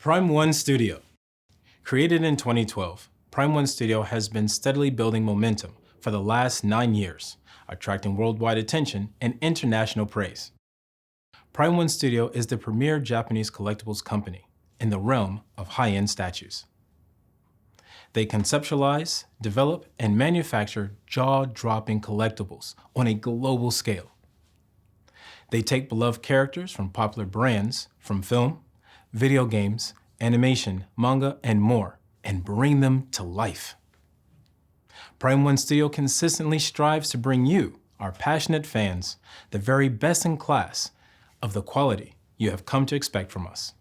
Prime One Studio. Created in 2012, Prime One Studio has been steadily building momentum for the last 9 years, attracting worldwide attention and international praise. Prime One Studio is the premier Japanese collectibles company in the realm of high-end statues. They conceptualize, develop, and manufacture jaw-dropping collectibles on a global scale. They take beloved characters from popular brands, from film, video games, animation, manga, and more, and bring them to life. Prime One Studio consistently strives to bring you, our passionate fans, the very best in class of the quality you have come to expect from us.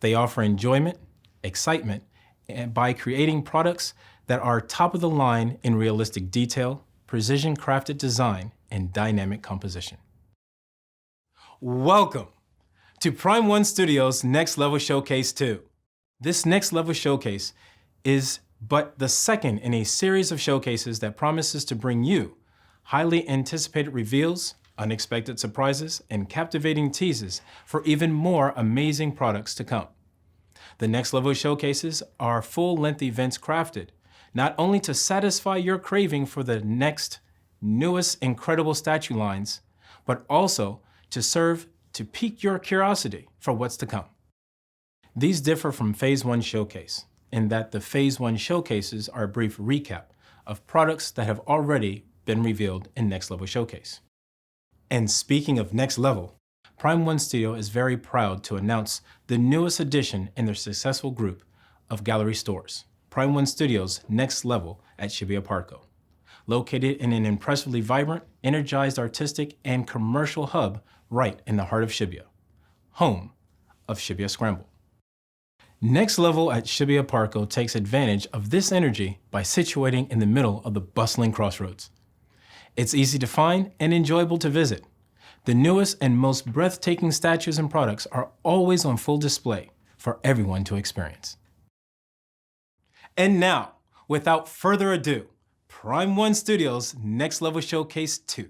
They offer enjoyment, excitement, and by creating products that are top of the line in realistic detail, precision crafted design, and dynamic composition. Welcome to Prime One Studio's Next Level Showcase 2. This Next Level Showcase is but the second in a series of showcases that promises to bring you highly anticipated reveals, unexpected surprises, and captivating teases for even more amazing products to come. The Next Level Showcases are full-length events crafted not only to satisfy your craving for the next, newest incredible statue lines, but also to serve to pique your curiosity for what's to come. These differ from Phase 1 Showcase in that the Phase 1 Showcases are a brief recap of products that have already been revealed in Next Level Showcase. And speaking of Next Level, Prime One Studio is very proud to announce the newest addition in their successful group of gallery stores, Prime One Studio's Next Level at Shibuya Parko, located in an impressively vibrant, energized artistic and commercial hub right in the heart of Shibuya, home of Shibuya Scramble. Next Level at Shibuya Parko takes advantage of this energy by situating in the middle of the bustling crossroads. It's easy to find and enjoyable to visit. The newest and most breathtaking statues and products are always on full display for everyone to experience. And now, without further ado, Prime One Studio's Next Level Showcase 2.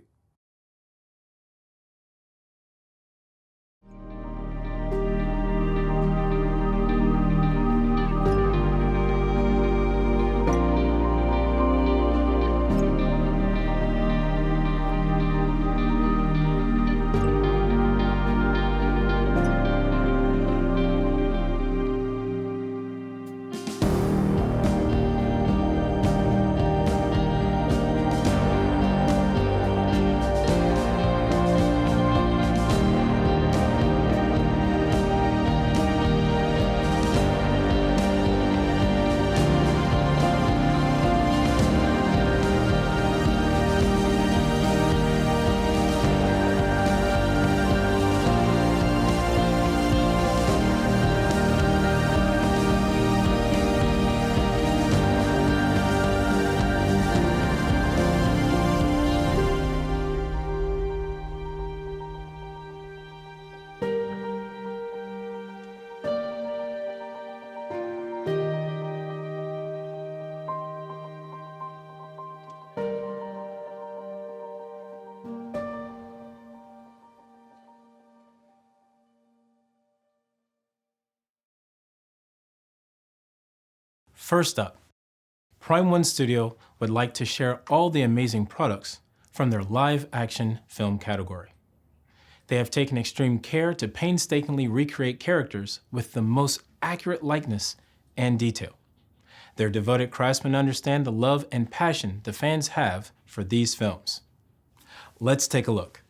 First up, Prime One Studio would like to share all the amazing products from their live-action film category. They have taken extreme care to painstakingly recreate characters with the most accurate likeness and detail. Their devoted craftsmen understand the love and passion the fans have for these films. Let's take a look.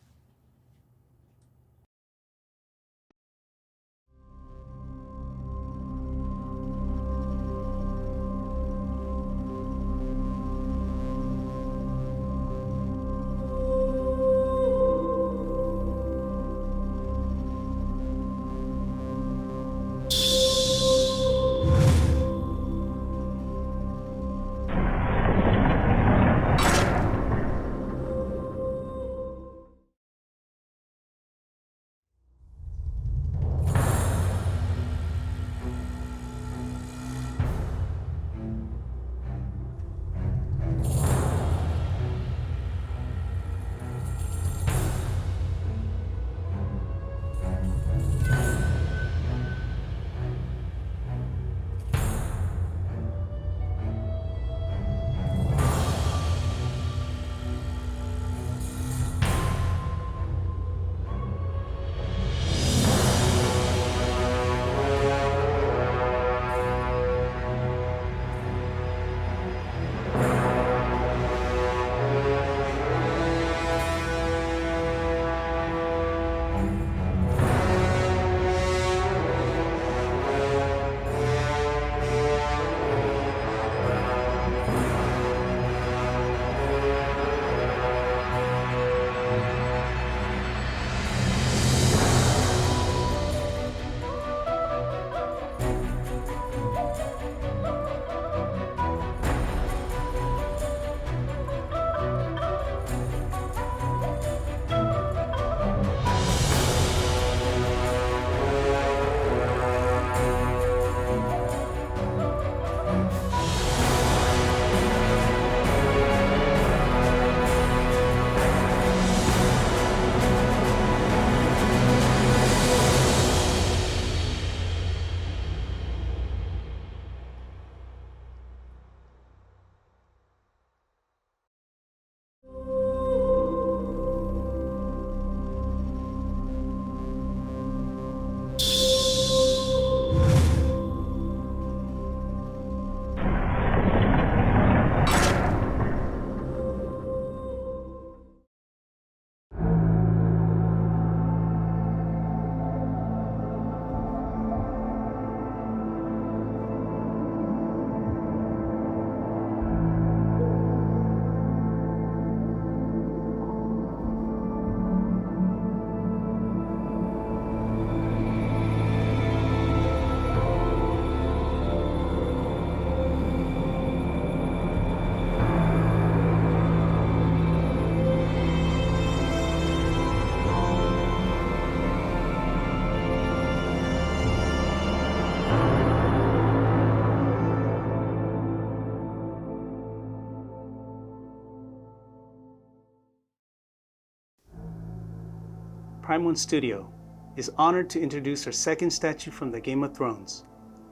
Prime 1 Studio is honored to introduce our second statue from the Game of Thrones,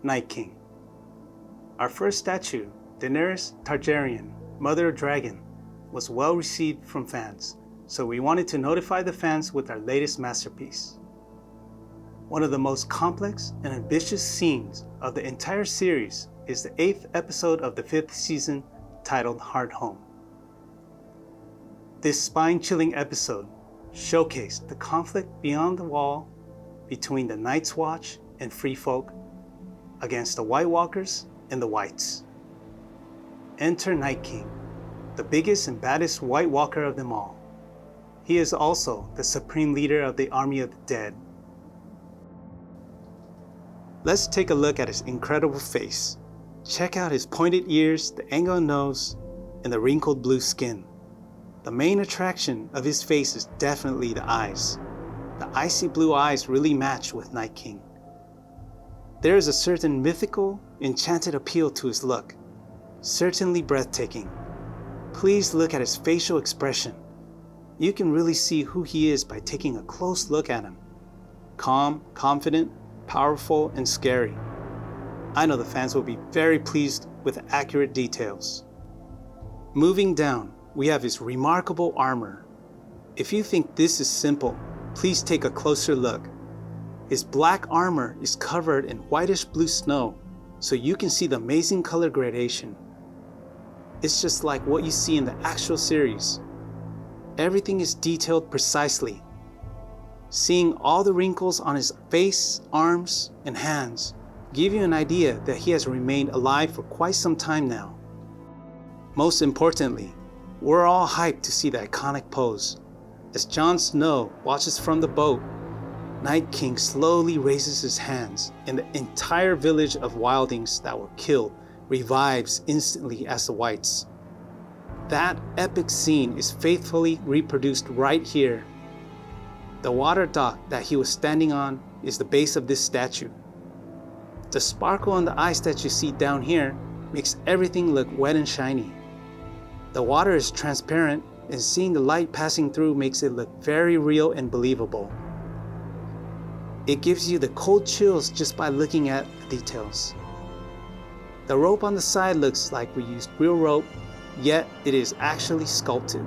Night King. Our first statue, Daenerys Targaryen, Mother of Dragon, was well received from fans, so we wanted to notify the fans with our latest masterpiece. One of the most complex and ambitious scenes of the entire series is the 8th episode of the 5th season, titled Hard Home. This spine-chilling episode showcased the conflict beyond the wall between the Night's Watch and Free Folk against the White Walkers and the Whites. Enter Night King, the biggest and baddest White Walker of them all. He is also the supreme leader of the Army of the Dead. Let's take a look at his incredible face. Check out his pointed ears, the angled nose, and the wrinkled blue skin. The main attraction of his face is definitely the eyes. The icy blue eyes really match with Night King. There is a certain mythical, enchanted appeal to his look, certainly breathtaking. Please look at his facial expression. You can really see who he is by taking a close look at him. Calm, confident, powerful, and scary. I know the fans will be very pleased with accurate details. Moving down, we have his remarkable armor. If you think this is simple, please take a closer look. His black armor is covered in whitish blue snow, so you can see the amazing color gradation. It's just like what you see in the actual series. Everything is detailed precisely. Seeing all the wrinkles on his face, arms, and hands give you an idea that he has remained alive for quite some time now. Most importantly, we're all hyped to see the iconic pose. As Jon Snow watches from the boat, Night King slowly raises his hands, and the entire village of wildlings that were killed revives instantly as the Whites. That epic scene is faithfully reproduced right here. The water dock that he was standing on is the base of this statue. The sparkle on the ice that you see down here makes everything look wet and shiny. The water is transparent, and seeing the light passing through makes it look very real and believable. It gives you the cold chills just by looking at the details. The rope on the side looks like we used real rope, yet it is actually sculpted.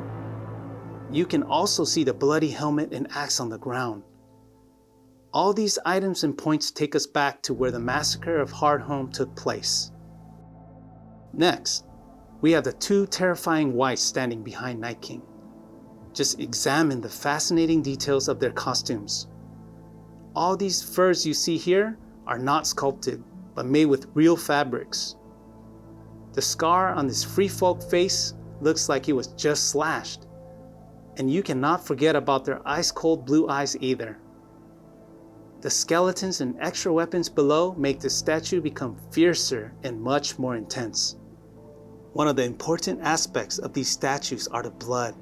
You can also see the bloody helmet and axe on the ground. All these items and points take us back to where the massacre of Hard Home took place. Next, we have the two terrifying Whites standing behind Night King. Just examine the fascinating details of their costumes. All these furs you see here are not sculpted, but made with real fabrics. The scar on this free folk face looks like it was just slashed. And you cannot forget about their ice-cold blue eyes either. The skeletons and extra weapons below make the statue become fiercer and much more intense. One of the important aspects of these statues are the blood.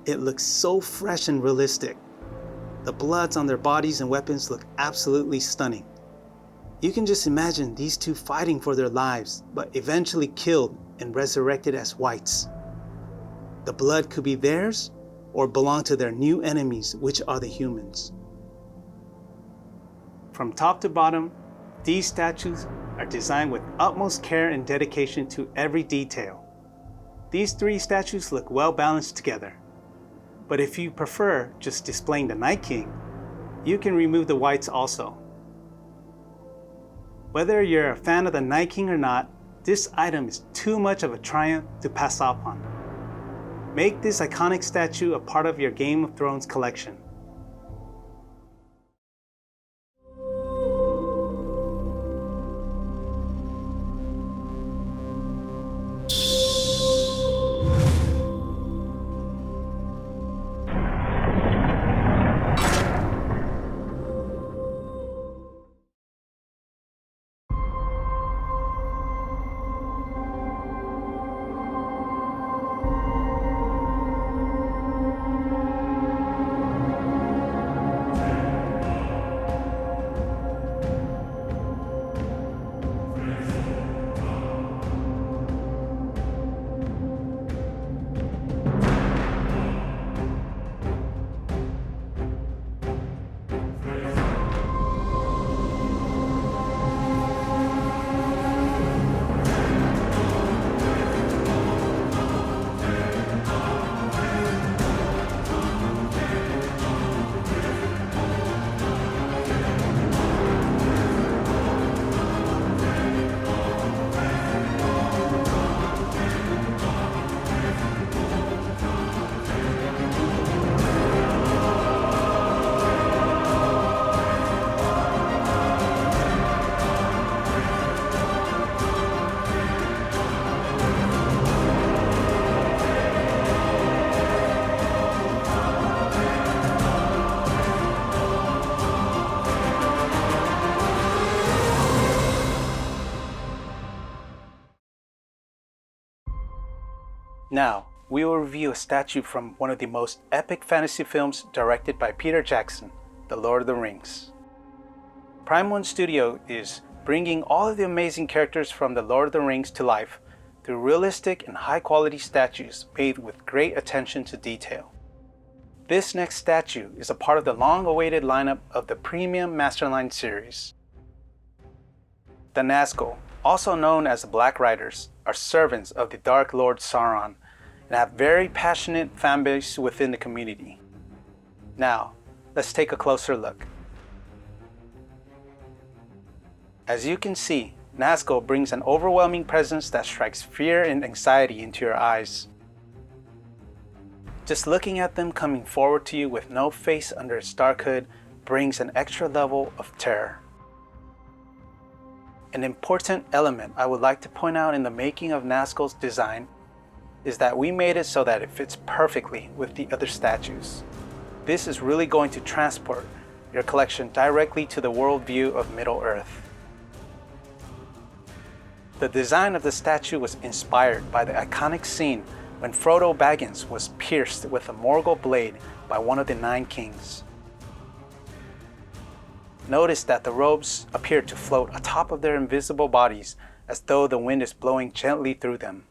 It looks so fresh and realistic. The bloods on their bodies and weapons look absolutely stunning. You can just imagine these two fighting for their lives, but eventually killed and resurrected as Whites. The blood could be theirs or belong to their new enemies, which are the humans. From top to bottom, these statues are designed with utmost care and dedication to every detail. These three statues look well balanced together. But if you prefer just displaying the Night King, you can remove the Whites also. Whether you're a fan of the Night King or not, this item is too much of a triumph to pass up on. Make this iconic statue a part of your Game of Thrones collection. Now, we will review a statue from one of the most epic fantasy films directed by Peter Jackson, The Lord of the Rings. Prime One Studio is bringing all of the amazing characters from The Lord of the Rings to life through realistic and high-quality statues made with great attention to detail. This next statue is a part of the long-awaited lineup of the premium Masterline series. The Nazgul, also known as the Black Riders, are servants of the Dark Lord Sauron and have very passionate fanbase within the community. Now, let's take a closer look. As you can see, Nazgul brings an overwhelming presence that strikes fear and anxiety into your eyes. Just looking at them coming forward to you with no face under its dark hood brings an extra level of terror. An important element I would like to point out in the making of Nazgul's design is that we made it so that it fits perfectly with the other statues. This is really going to transport your collection directly to the worldview of Middle-earth. The design of the statue was inspired by the iconic scene when Frodo Baggins was pierced with a Morgul blade by one of the 9 kings. Notice that the robes appear to float atop of their invisible bodies as though the wind is blowing gently through them.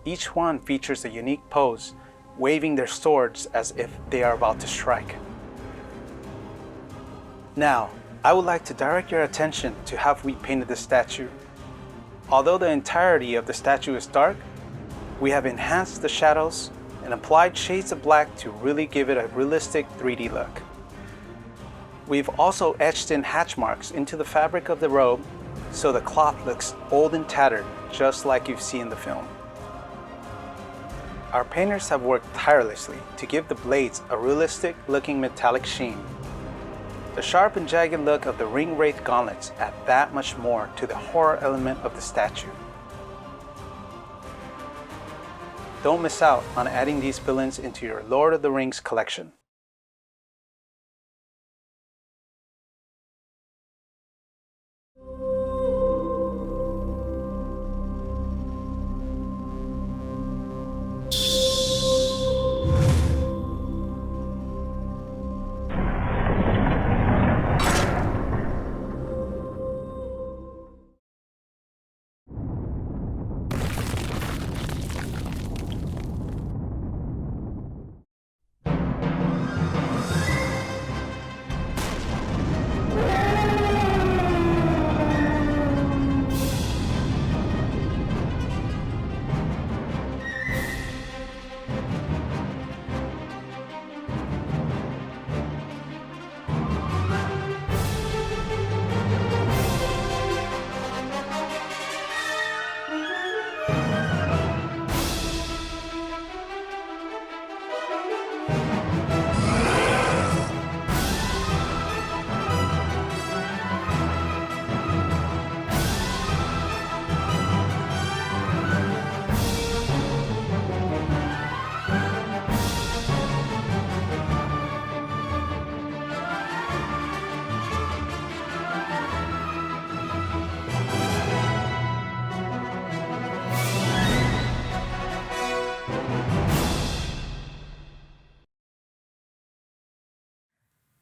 Each one features a unique pose, waving their swords as if they are about to strike. Now, I would like to direct your attention to how we painted the statue. Although the entirety of the statue is dark, we have enhanced the shadows and applied shades of black to really give it a realistic 3D look. We've also etched in hatch marks into the fabric of the robe so the cloth looks old and tattered, just like you see in the film. Our painters have worked tirelessly to give the blades a realistic looking metallic sheen. The sharp and jagged look of the ring wraith gauntlets add that much more to the horror element of the statue. Don't miss out on adding these villains into your Lord of the Rings collection.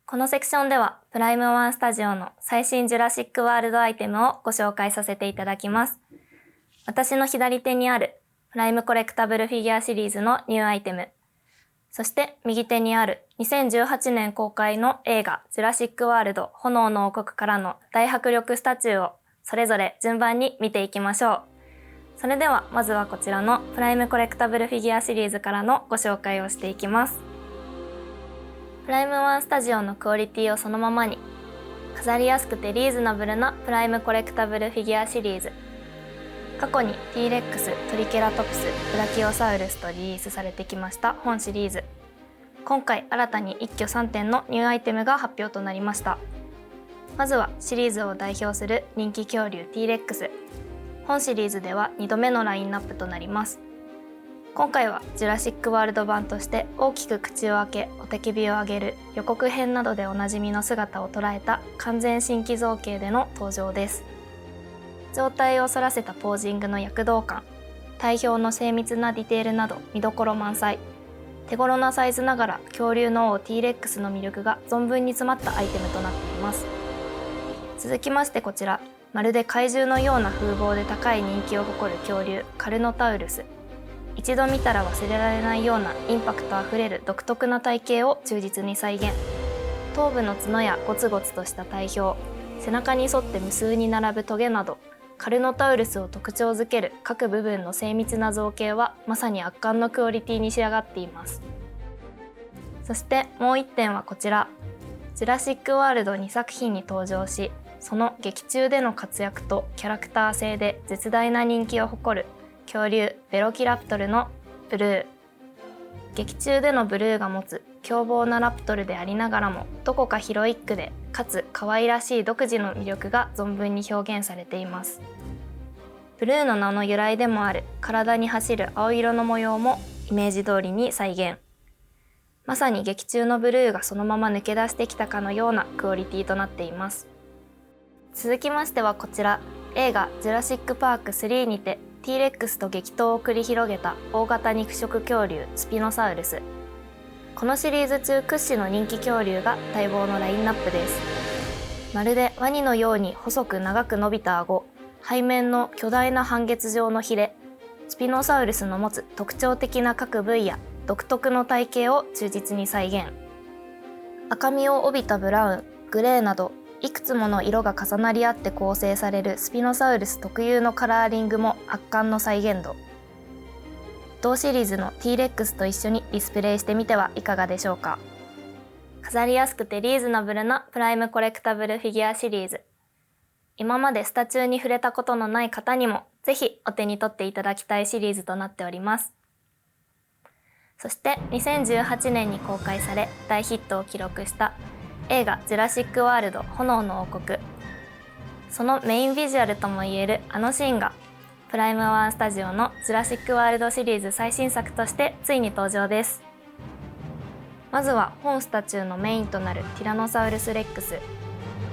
このセクションではプライムワンスタジオの最新ジュラシックワールドアイテムをご紹介させていただきます。私の左手にあるプライムコレクタブルフィギュアシリーズのニューアイテム、そして右手にある2018年公開の映画ジュラシックワールド炎の王国からの大迫力スタチューをそれぞれ順番に見ていきましょう。それではまずはこちらのプライムコレクタブルフィギュアシリーズからのご紹介をしていきます。プライムワンスタジオのクオリティをそのままに、飾りやすくてリーズナブルなプライムコレクタブルフィギュアシリーズ。過去に T-Rex、トリケラトプス、ブラキオサウルスとリリースされてきました本シリーズ。今回新たに一挙3点のニューアイテムが発表となりました。まずはシリーズを代表する人気恐竜 T-Rex。本シリーズでは2度目のラインナップとなります。今回はジュラシックワールド版として大きく口を開け雄たけびを上げる予告編などでおなじみの姿を捉えた完全新規造形での登場です。上体を反らせたポージングの躍動感、体表の精密なディテールなど見どころ満載。手頃なサイズながら恐竜の王 T レックスの魅力が存分に詰まったアイテムとなっています。続きましてこちら、まるで怪獣のような風貌で高い人気を誇る恐竜カルノタウルス。一度見たら忘れられないようなインパクトあふれる独特な体型を忠実に再現。頭部の角やゴツゴツとした体表、背中に沿って無数に並ぶトゲなど、カルノタウルスを特徴づける各部分の精密な造形はまさに圧巻のクオリティに仕上がっています。そしてもう一点はこちら、ジュラシックワールド2作品に登場し、その劇中での活躍とキャラクター性で絶大な人気を誇る恐竜ベロキラプトルのブルー。劇中でのブルーが持つ凶暴なラプトルでありながらも、どこかヒロイックでかつ可愛らしい独自の魅力が存分に表現されています。ブルーの名の由来でもある体に走る青色の模様もイメージ通りに再現。まさに劇中のブルーがそのまま抜け出してきたかのようなクオリティとなっています。続きましてはこちら、映画ジュラシックパーク3にてT レックスと激闘を繰り広げた大型肉食恐竜スピノサウルス。このシリーズ中屈指の人気恐竜が待望のラインナップです。まるでワニのように細く長く伸びた顎、背面の巨大な半月状のヒレ、スピノサウルスの持つ特徴的な各部位や独特の体型を忠実に再現。赤みを帯びたブラウン、グレーなどいくつもの色が重なり合って構成されるスピノサウルス特有のカラーリングも圧巻の再現度。同シリーズの T レックスと一緒にディスプレイしてみてはいかがでしょうか。飾りやすくてリーズナブルなプライムコレクタブルフィギュアシリーズ。今までスタチューに触れたことのない方にもぜひお手に取っていただきたいシリーズとなっております。そして2018年に公開され大ヒットを記録した映画ジュラシックワールド炎の王国。そのメインビジュアルともいえるあのシーンがプライムワンスタジオのジュラシックワールドシリーズ最新作としてついに登場です。まずは本スタチューのメインとなるティラノサウルスレックス。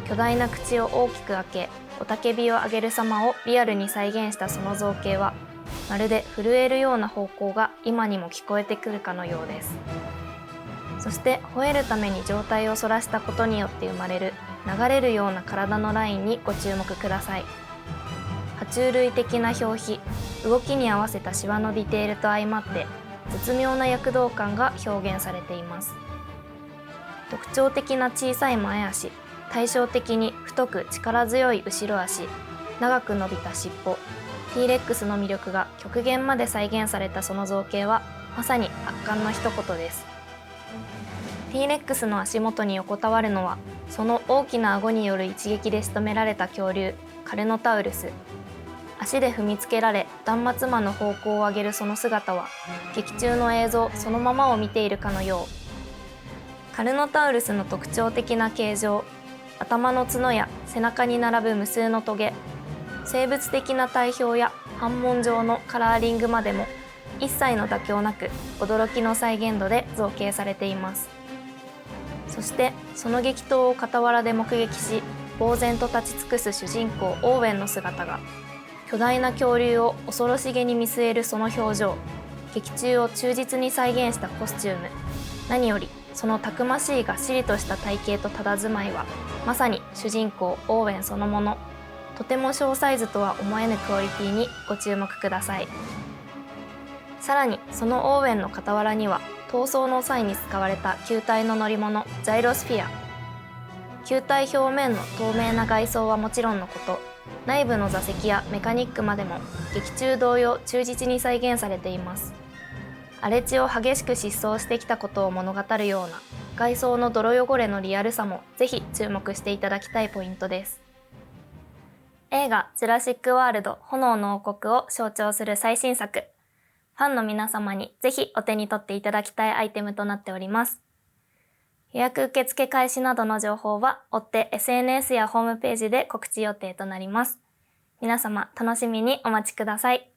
巨大な口を大きく開け雄たけびを上げる様をリアルに再現したその造形は、まるで震えるような方向が今にも聞こえてくるかのようです。そして吠えるために上体を反らしたことによって生まれる流れるような体のラインにご注目ください。爬虫類的な表皮、動きに合わせたシワのディテールと相まって絶妙な躍動感が表現されています。特徴的な小さい前足、対照的に太く力強い後ろ足、長く伸びた尻尾、T レックスの魅力が極限まで再現されたその造形はまさに圧巻の一言です。T レックスの足元に横たわるのは、その大きな顎による一撃で仕留められた恐竜カルノタウルス。足で踏みつけられ断末魔の方向を上げるその姿は、劇中の映像そのままを見ているかのよう。カルノタウルスの特徴的な形状、頭の角や背中に並ぶ無数のトゲ、生物的な体表や斑紋状のカラーリングまでも一切の妥協なく驚きの再現度で造形されています。そしてその激闘を傍らで目撃し呆然と立ち尽くす主人公オーウェンの姿が、巨大な恐竜を恐ろしげに見据えるその表情、劇中を忠実に再現したコスチューム、何よりそのたくましいがっしりとした体型と佇まいはまさに主人公オーウェンそのもの。とても小サイズとは思えぬクオリティにご注目ください。さらにそのオーウェンの傍らには逃走の際に使われた球体の乗り物ジャイロスフィア。球体表面の透明な外装はもちろんのこと、内部の座席やメカニックまでも劇中同様忠実に再現されています。荒れ地を激しく疾走してきたことを物語るような外装の泥汚れのリアルさもぜひ注目していただきたいポイントです。映画ジュラシックワールド炎の王国を象徴する最新作。ファンの皆様にぜひお手に取っていただきたいアイテムとなっております。予約受付開始などの情報は追って SNS やホームページで告知予定となります。皆様楽しみにお待ちください。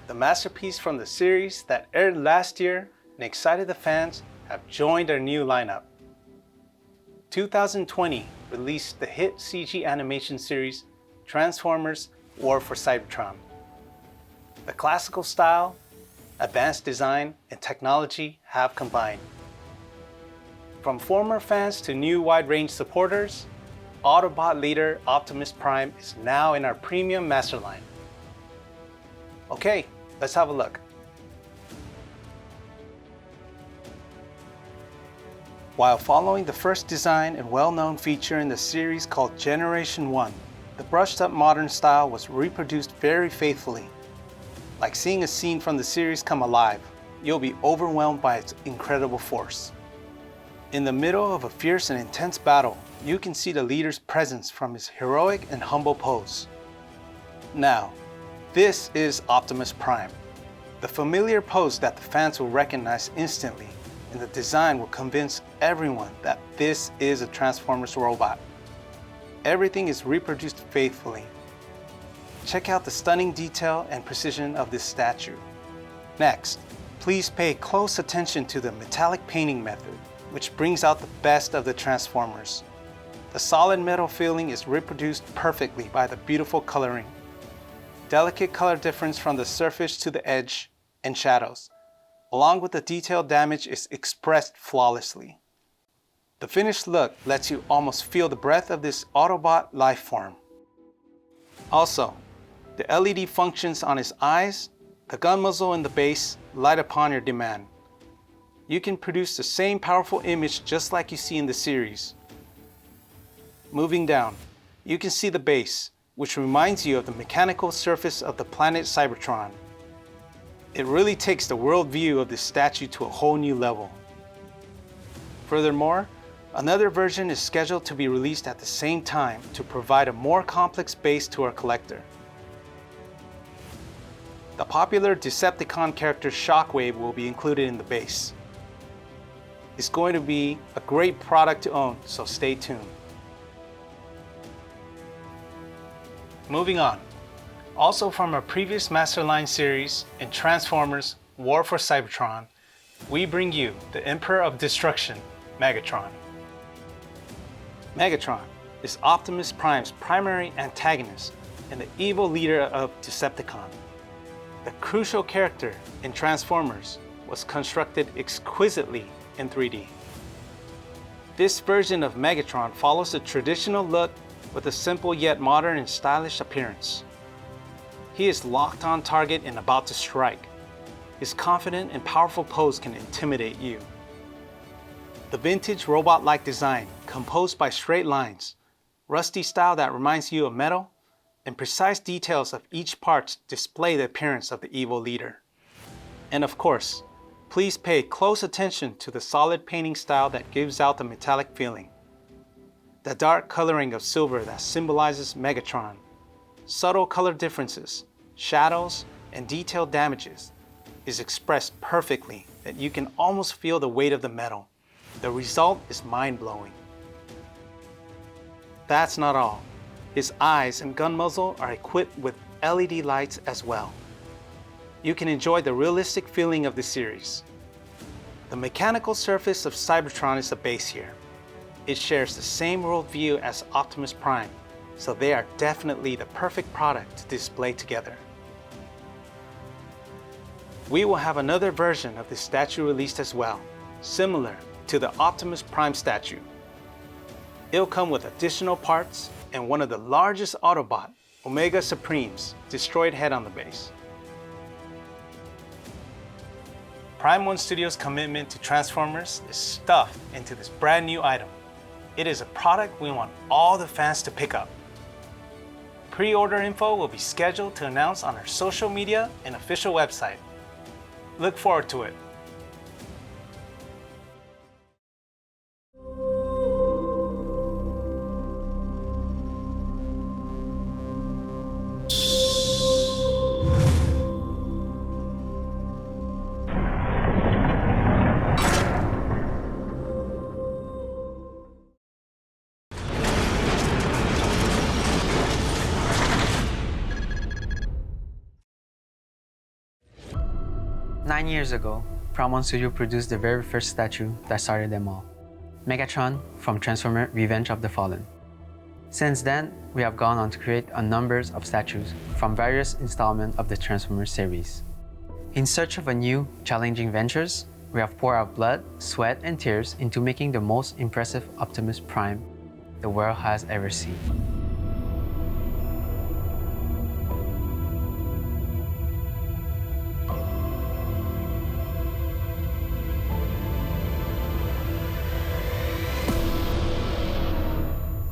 the masterpiece from the series that aired last year and excited the fans, have joined our new lineup. 2020 released the hit CG animation series Transformers: War for Cybertron. The classical style, advanced design, and technology have combined. From former fans to new wide-range supporters, Autobot leader Optimus Prime is now in our premium master line. Okay, let's have a look. While following the first design and well-known feature in the series called Generation 1, the brushed-up modern style was reproduced very faithfully. Like seeing a scene from the series come alive, you'll be overwhelmed by its incredible force. In the middle of a fierce and intense battle, you can see the leader's presence from his heroic and humble pose. Now, this is Optimus Prime, the familiar pose that the fans will recognize instantly, and the design will convince everyone that this is a Transformers robot. Everything is reproduced faithfully. Check out the stunning detail and precision of this statue. Next, please pay close attention to the metallic painting method, which brings out the best of the Transformers. The solid metal feeling is reproduced perfectly by the beautiful coloring. Delicate color difference from the surface to the edge and shadows, along with the detailed damage, is expressed flawlessly. The finished look lets you almost feel the breath of this Autobot life form. Also, the LED functions on his eyes, the gun muzzle, and the base light upon your demand. You can produce the same powerful image just like you see in the series. Moving down, you can see the base, which reminds you of the mechanical surface of the planet Cybertron. It really takes the worldview of this statue to a whole new level. Furthermore, another version is scheduled to be released at the same time to provide a more complex base to our collector. The popular Decepticon character Shockwave will be included in the base. It's going to be a great product to own, so stay tuned. Moving on, also from our previous Masterline series in Transformers: War for Cybertron, we bring you the Emperor of Destruction, Megatron. Megatron is Optimus Prime's primary antagonist and the evil leader of Decepticon. The crucial character in Transformers was constructed exquisitely in 3D. This version of Megatron follows the traditional look with a simple yet modern and stylish appearance. He is locked on target and about to strike. His confident and powerful pose can intimidate you. The vintage robot-like design, composed by straight lines, rusty style that reminds you of metal, and precise details of each part display the appearance of the evil leader. And of course, please pay close attention to the solid painting style that gives out the metallic feeling. The dark coloring of silver that symbolizes Megatron, subtle color differences, shadows, and detailed damages is expressed perfectly that you can almost feel the weight of the metal. The result is mind-blowing. That's not all. His eyes and gun muzzle are equipped with LED lights as well. You can enjoy the realistic feeling of the series. The mechanical surface of Cybertron is the base here. It shares the same worldview as Optimus Prime, so they are definitely the perfect product to display together. We will have another version of this statue released as well, similar to the Optimus Prime statue. It'll come with additional parts and one of the largest Autobot, Omega Supreme's destroyed head on the base. Prime 1 Studios' commitment to Transformers is stuffed into this brand new item. It is a product we want all the fans to pick up. Pre-order info will be scheduled to announce on our social media and official website. Look forward to it. 9 years ago, Pram Studio produced the very first statue that started them all, Megatron from Transformer Revenge of the Fallen. Since then, we have gone on to create a number of statues from various installments of the Transformers series. In search of a new, challenging ventures, we have poured our blood, sweat, and tears into making the most impressive Optimus Prime the world has ever seen.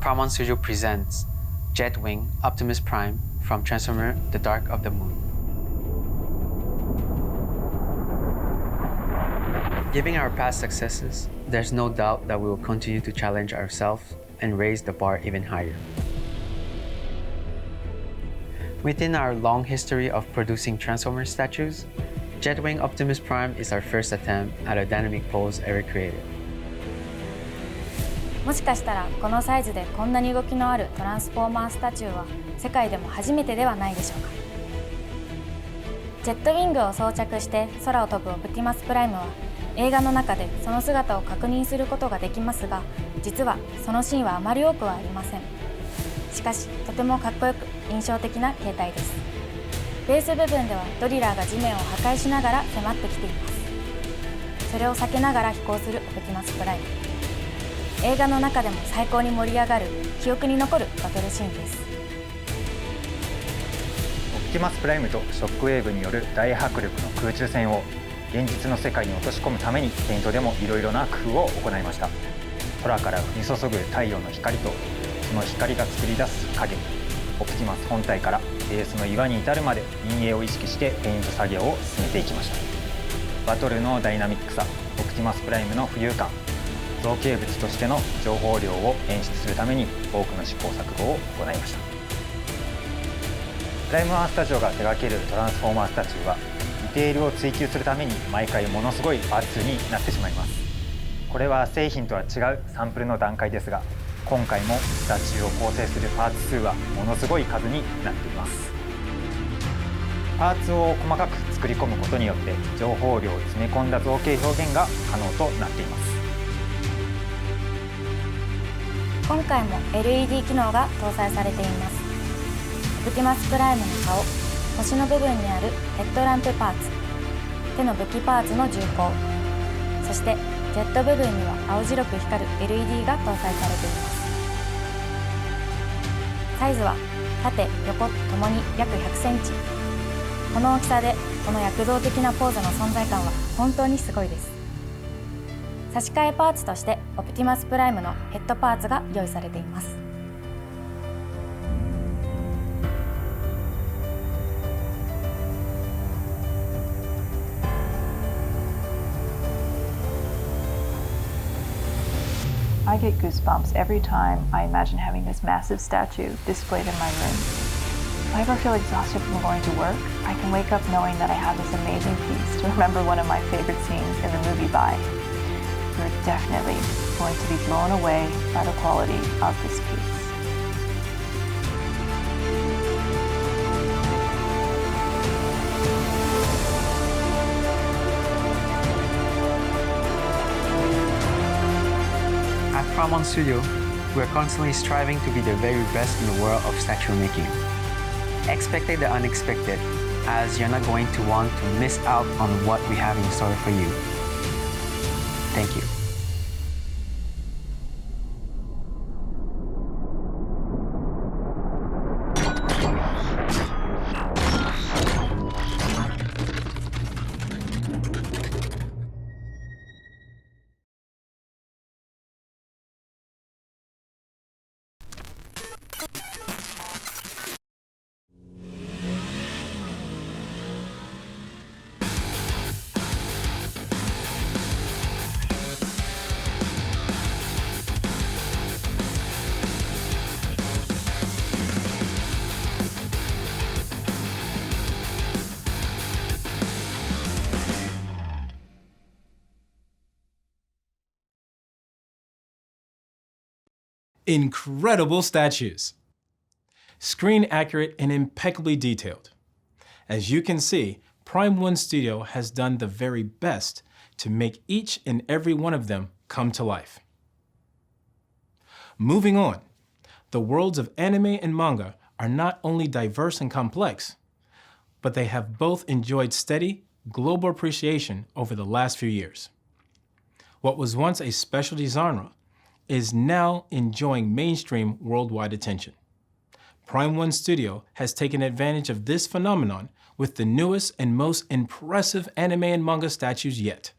Pram Studio presents Jetwing Optimus Prime from Transformer The Dark of the Moon. Given our past successes, there's no doubt that we will continue to challenge ourselves and raise the bar even higher. Within our long history of producing Transformer statues, Jetwing Optimus Prime is our first attempt at a dynamic pose ever created. もしかしたらこのサイズでこんなに動きのあるトランスフォーマースタチューは世界でも初めてではないでしょうか。ジェットウィングを装着して空を飛ぶオプティマスプライムは映画の中でその姿を確認することができますが、実はそのシーンはあまり多くはありません。しかしとてもかっこよく印象的な形態です。ベース部分ではドリラーが地面を破壊しながら迫ってきています。それを避けながら飛行するオプティマスプライム。映画の中でも最高に盛り上がる記憶に残るバトルシーンです。オプティマスプライムとショックウェーブによる大迫力の空中戦を現実の世界に落とし込むためにペイントでもいろいろな工夫を行いました。空から降り注ぐ太陽の光とその光が作り出す影、オプティマス本体からベースの岩に至るまで陰影を意識してペイント作業を進めていきました。バトルのダイナミックさ、オプティマスプライムの浮遊感、造形物としての情報量を演出するために多くの試行錯誤を行いました。プライムワンスタジオが手掛けるトランスフォーマースタチューはディテールを追求するために毎回ものすごいパーツになってしまいます。これは製品とは違うサンプルの段階ですが、今回もスタチューを構成するパーツ数はものすごい数になっています。パーツを細かく作り込むことによって情報量を詰め込んだ造形表現が可能となっています。今回も LED 機能が搭載されています。オプティマスプライムの顔、腰の部分にあるヘッドランプパーツ、手の武器パーツの銃口、そしてジェット部分には青白く光る LED が搭載されています。サイズは縦横ともに約100センチ。この大きさでこの躍動的なポーズの存在感は本当にすごいです。差し替えパーツとしてオプティマスプライムのヘッドパーツが用意されています。I get goosebumps every time I imagine having this massive statue displayed in my room. If I ever feel exhausted from going to work, I can wake up knowing that I have this amazing piece to remember one of my favorite scenes in the movie Bye. You're definitely going to be blown away by the quality of this piece. At Pram Studio, we are constantly striving to be the very best in the world of statue making. Expect the unexpected, as you're not going to want to miss out on what we have in store for you. Thank you. Incredible statues. Screen accurate and impeccably detailed. As you can see, Prime One Studio has done the very best to make each and every one of them come to life. Moving on, the worlds of anime and manga are not only diverse and complex, but they have both enjoyed steady, global appreciation over the last few years. What was once a specialty genre is now enjoying mainstream worldwide attention. Prime One Studio has taken advantage of this phenomenon with the newest and most impressive anime and manga statues yet.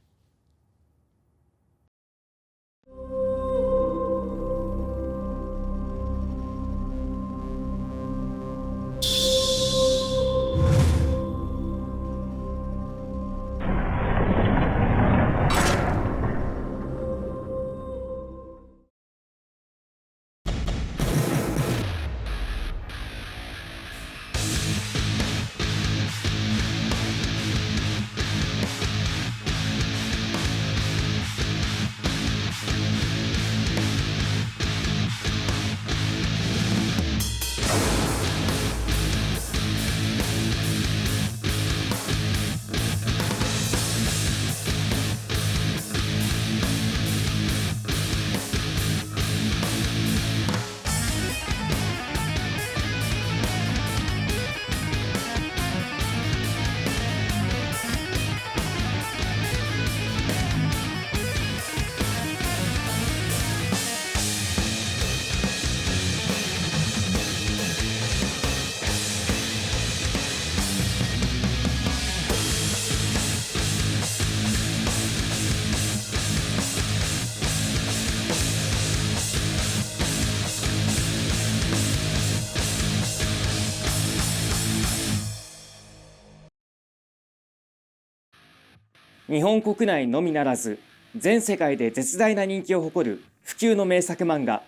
日本国内のみならず全世界で絶大な人気を誇る不朽の名作漫画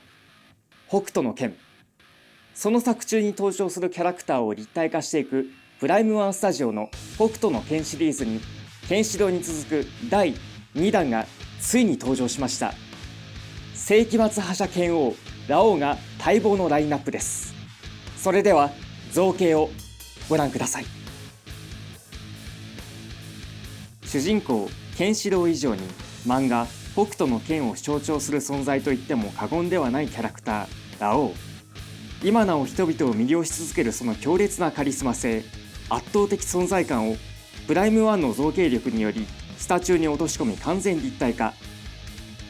北斗の拳。その作中に登場するキャラクターを立体化していくプライムワンスタジオの北斗の拳シリーズにケンシロウに続く第2弾がついに登場しました。世紀末覇者拳王ラオウが待望のラインナップです。それでは造形をご覧ください。主人公ケンシロウ以上に漫画北斗の拳を象徴する存在といっても過言ではないキャラクターラオウ。今なお人々を魅了し続けるその強烈なカリスマ性、圧倒的存在感をプライム1の造形力によりスタチューに落とし込み完全立体化。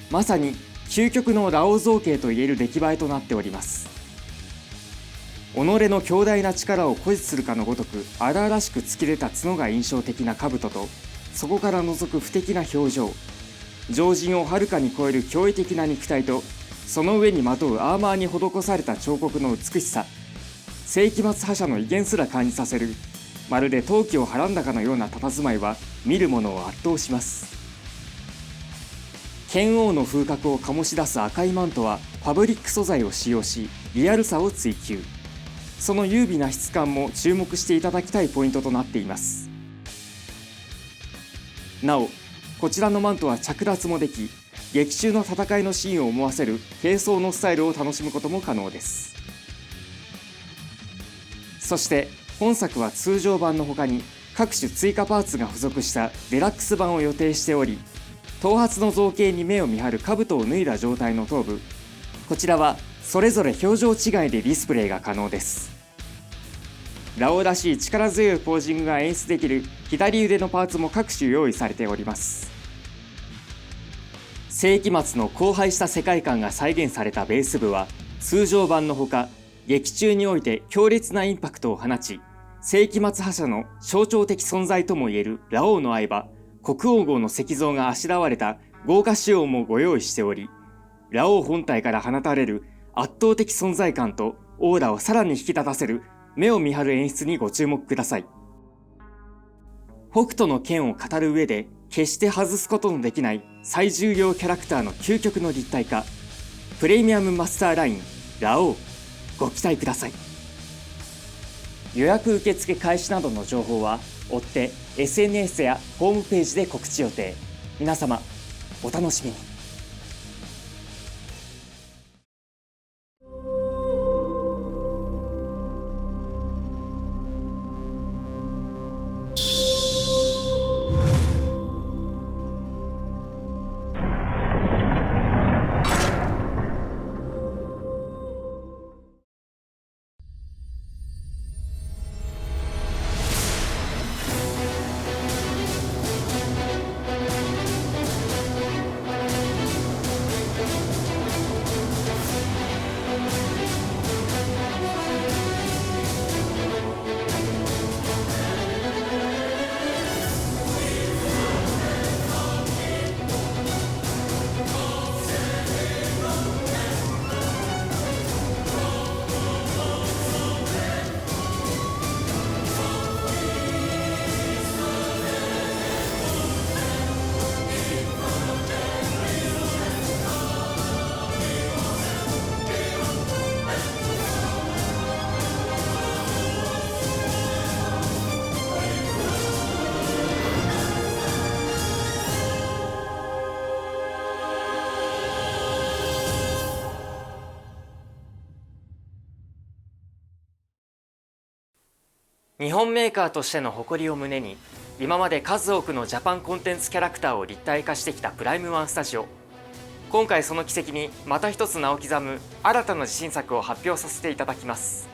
まさに究極のラオウ造形といえる出来栄えとなっております。己の強大な力を誇示するかのごとく荒々しく突き出た角が印象的な兜と、そこから覗く不敵な表情、常人をはるかに超える驚異的な肉体と、その上にまとうアーマーに施された彫刻の美しさ、世紀末覇者の威厳すら感じさせる、まるで陶器をはらんだかのような佇まいは見る者を圧倒します。剣王の風格を醸し出す赤いマントはファブリック素材を使用し、リアルさを追求。その優美な質感も注目していただきたいポイントとなっています。なお、こちらのマントは着脱もでき、劇中の戦いのシーンを思わせる軽装のスタイルを楽しむことも可能です。そして本作は通常版の他に各種追加パーツが付属したデラックス版を予定しており、頭髪の造形に目を見張る兜を脱いだ状態の頭部、こちらはそれぞれ表情違いでディスプレイが可能です。ラオウらしい力強いポージングが演出できる左腕のパーツも各種用意されております。世紀末の荒廃した世界観が再現されたベース部は通常版のほか、劇中において強烈なインパクトを放ち、世紀末覇者の象徴的存在ともいえるラオウの愛馬国王号の石像があしらわれた豪華仕様もご用意しており、ラオウ本体から放たれる圧倒的存在感とオーラをさらに引き立たせる目を見張る演出にご注目ください。北斗の拳を語る上で決して外すことのできない最重要キャラクターの究極の立体化、プレミアムマスターラインラオウ、ご期待ください。予約受付開始などの情報は追って SNS やホームページで告知予定。皆様お楽しみに。日本メーカーとしての誇りを胸に、今まで数多くのジャパンコンテンツキャラクターを立体化してきたプライムワンスタジオ。今回その軌跡にまた一つ名を刻む新たな自信作を発表させていただきます。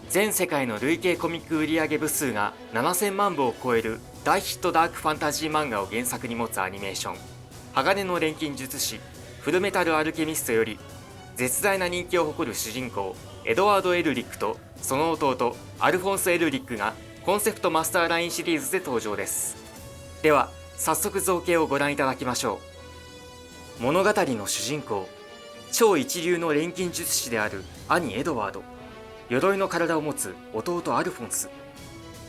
全世界の累計コミック売上部数が7000万部を超える大ヒットダークファンタジー漫画を原作に持つアニメーション、鋼の錬金術師フルメタルアルケミストより、絶大な人気を誇る主人公エドワード・エルリックとその弟アルフォンス・エルリックがコンセプトマスターラインシリーズで登場です。では早速造形をご覧いただきましょう。物語の主人公、超一流の錬金術師である兄エドワード、鎧の体を持つ弟アルフォンス。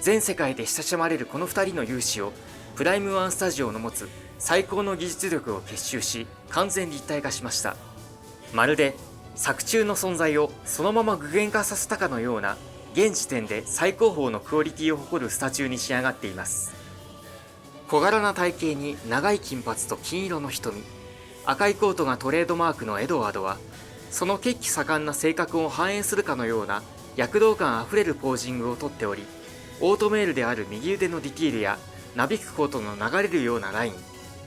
全世界で親しまれるこの2人の勇姿をプライムワンスタジオの持つ最高の技術力を結集し完全立体化しました。まるで作中の存在をそのまま具現化させたかのような現時点で最高峰のクオリティを誇るスタチューに仕上がっています。小柄な体型に長い金髪と金色の瞳、赤いコートがトレードマークのエドワードは、その血気盛んな性格を反映するかのような躍動感あふれるポージングをとっており、オートメールである右腕のディティールやなびくコートの流れるようなライン、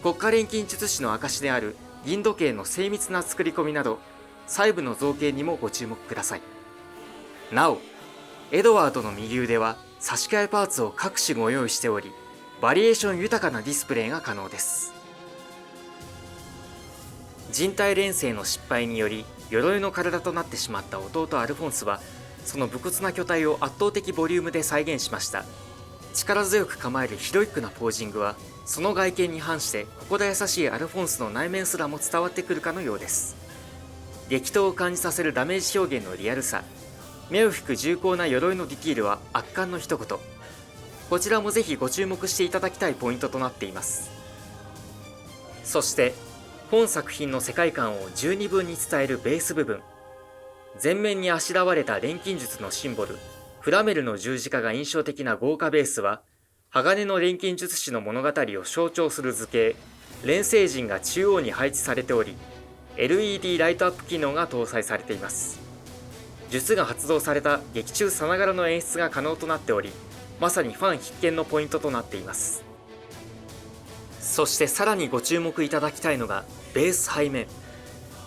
国家錬金術師の証である銀時計の精密な作り込みなど、細部の造形にもご注目ください。なお、エドワードの右腕は差し替えパーツを各種ご用意しており、バリエーション豊かなディスプレイが可能です。人体錬成の失敗により鎧の体となってしまった弟アルフォンスは、その武骨な巨体を圧倒的ボリュームで再現しました。力強く構えるヒロイックなポージングは、その外見に反して心優しいアルフォンスの内面すらも伝わってくるかのようです。激闘を感じさせるダメージ表現のリアルさ、目を引く重厚な鎧のディティールは圧巻の一言。こちらもぜひご注目していただきたいポイントとなっています。そして本作品の世界観を十二分に伝えるベース部分、前面にあしらわれた錬金術のシンボルフラメルの十字架が印象的な豪華ベースは、鋼の錬金術師の物語を象徴する図形錬成陣が中央に配置されており、 LED ライトアップ機能が搭載されています。術が発動された劇中さながらの演出が可能となっており、まさにファン必見のポイントとなっています。そしてさらにご注目いただきたいのがベース背面。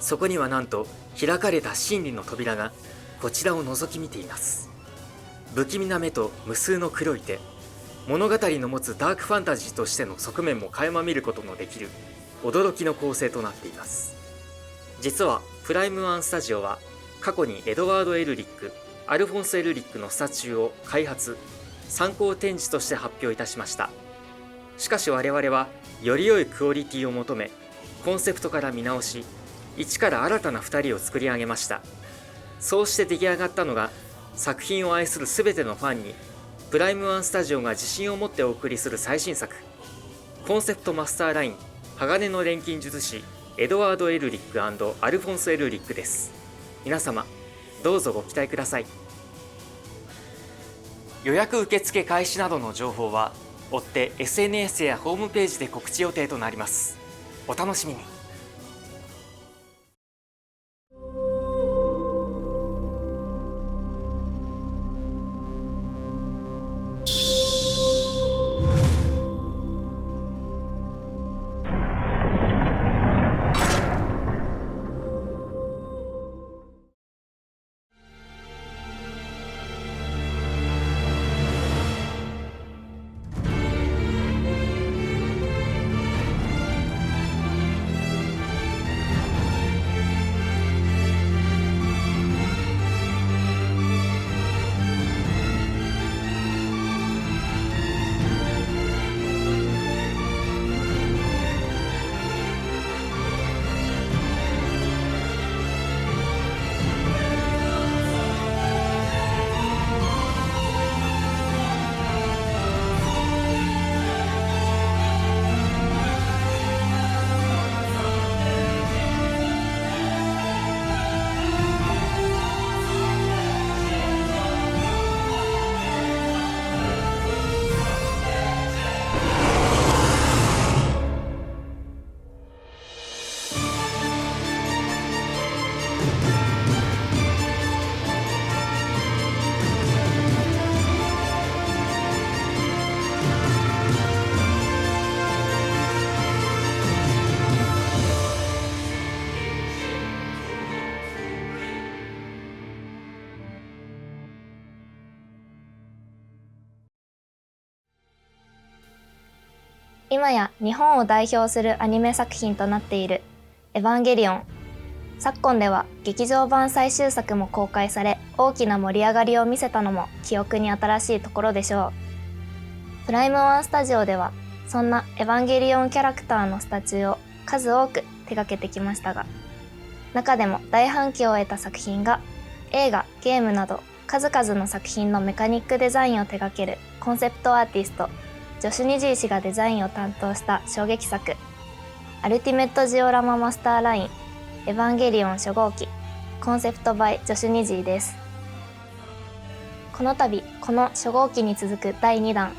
そこにはなんと開かれた真理の扉がこちらを覗き見ています。不気味な目と無数の黒い手、物語の持つダークファンタジーとしての側面も垣間見ることのできる驚きの構成となっています。実はプライムワンスタジオは過去にエドワード・エルリック、アルフォンス・エルリックのスタチューを開発、参考展示として発表いたしました。しかし我々はより良いクオリティを求め、コンセプトから見直し、一から新たな2人を作り上げました。そうして出来上がったのが、作品を愛する全てのファンにプライムワンスタジオが自信を持ってお送りする最新作、コンセプトマスターライン鋼の錬金術師エドワード・エルリック&アルフォンス・エルリックです。皆様どうぞご期待ください。予約受付開始などの情報は追って SNS やホームページで告知予定となります。お楽しみに。今や日本を代表するアニメ作品となっているエヴァンゲリオン。昨今では劇場版最終作も公開され、大きな盛り上がりを見せたのも記憶に新しいところでしょう。プライムワンスタジオではそんなエヴァンゲリオンキャラクターのスタチューを数多く手掛けてきましたが、中でも大反響を得た作品が映画、ゲームなど数々の作品のメカニックデザインを手掛けるコンセプトアーティストジョシュ・ニジー氏がデザインを担当した衝撃作アルティメットジオラママスターラインエヴァンゲリオン初号機コンセプトバイジョシュ・ニジーです。この度この初号機に続く第2弾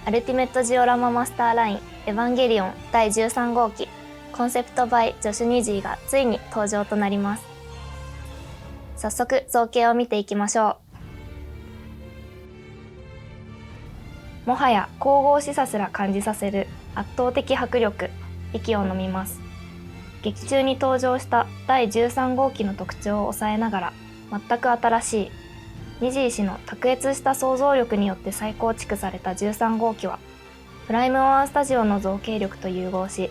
アルティメットジオラママスターラインエヴァンゲリオン第13号機コンセプトバイジョシュ・ニジーがついに登場となります。早速造形を見ていきましょう。もはや神々しさすら感じさせる圧倒的迫力、息を飲みます。劇中に登場した第13号機の特徴を抑えながら全く新しいニジー氏の卓越した想像力によって再構築された13号機はプライムワンスタジオの造形力と融合し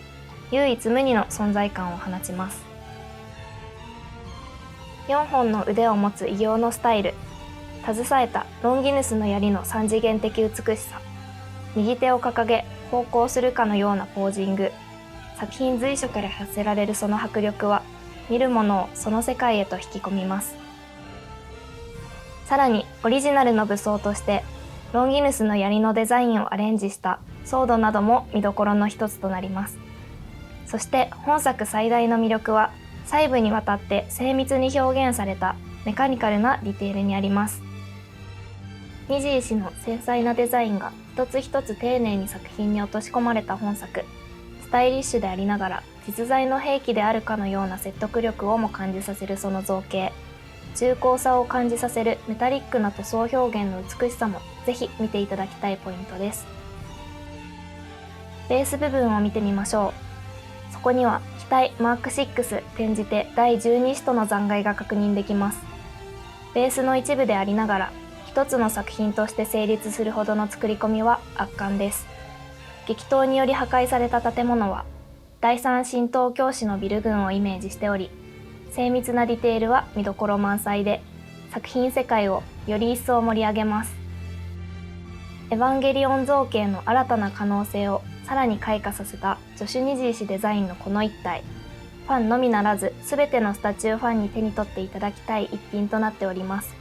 唯一無二の存在感を放ちます。4本の腕を持つ異形のスタイル、携えたロンギヌスの槍の三次元的美しさ、右手を掲げ奉公するかのようなポージング、作品随所から発せられるその迫力は見る者をその世界へと引き込みます。さらにオリジナルの武装としてロンギヌスの槍のデザインをアレンジしたソードなども見どころの一つとなります。そして本作最大の魅力は細部にわたって精密に表現されたメカニカルなディテールにあります。ニジー氏の繊細なデザインが一つ一つ丁寧に作品に落とし込まれた本作、スタイリッシュでありながら実在の兵器であるかのような説得力をも感じさせるその造形、重厚さを感じさせるメタリックな塗装表現の美しさもぜひ見ていただきたいポイントです。ベース部分を見てみましょう。そこには機体マーク6転じて第12使徒の残骸が確認できます。ベースの一部でありながら一つの作品として成立するほどの作り込みは圧巻です。激闘により破壊された建物は第三神道教師のビル群をイメージしており、精密なディテールは見どころ満載で作品世界をより一層盛り上げます。エヴァンゲリオン造形の新たな可能性をさらに開花させたジョシュ・ニジー氏デザインのこの一体、ファンのみならず全てのスタチューファンに手に取っていただきたい一品となっております。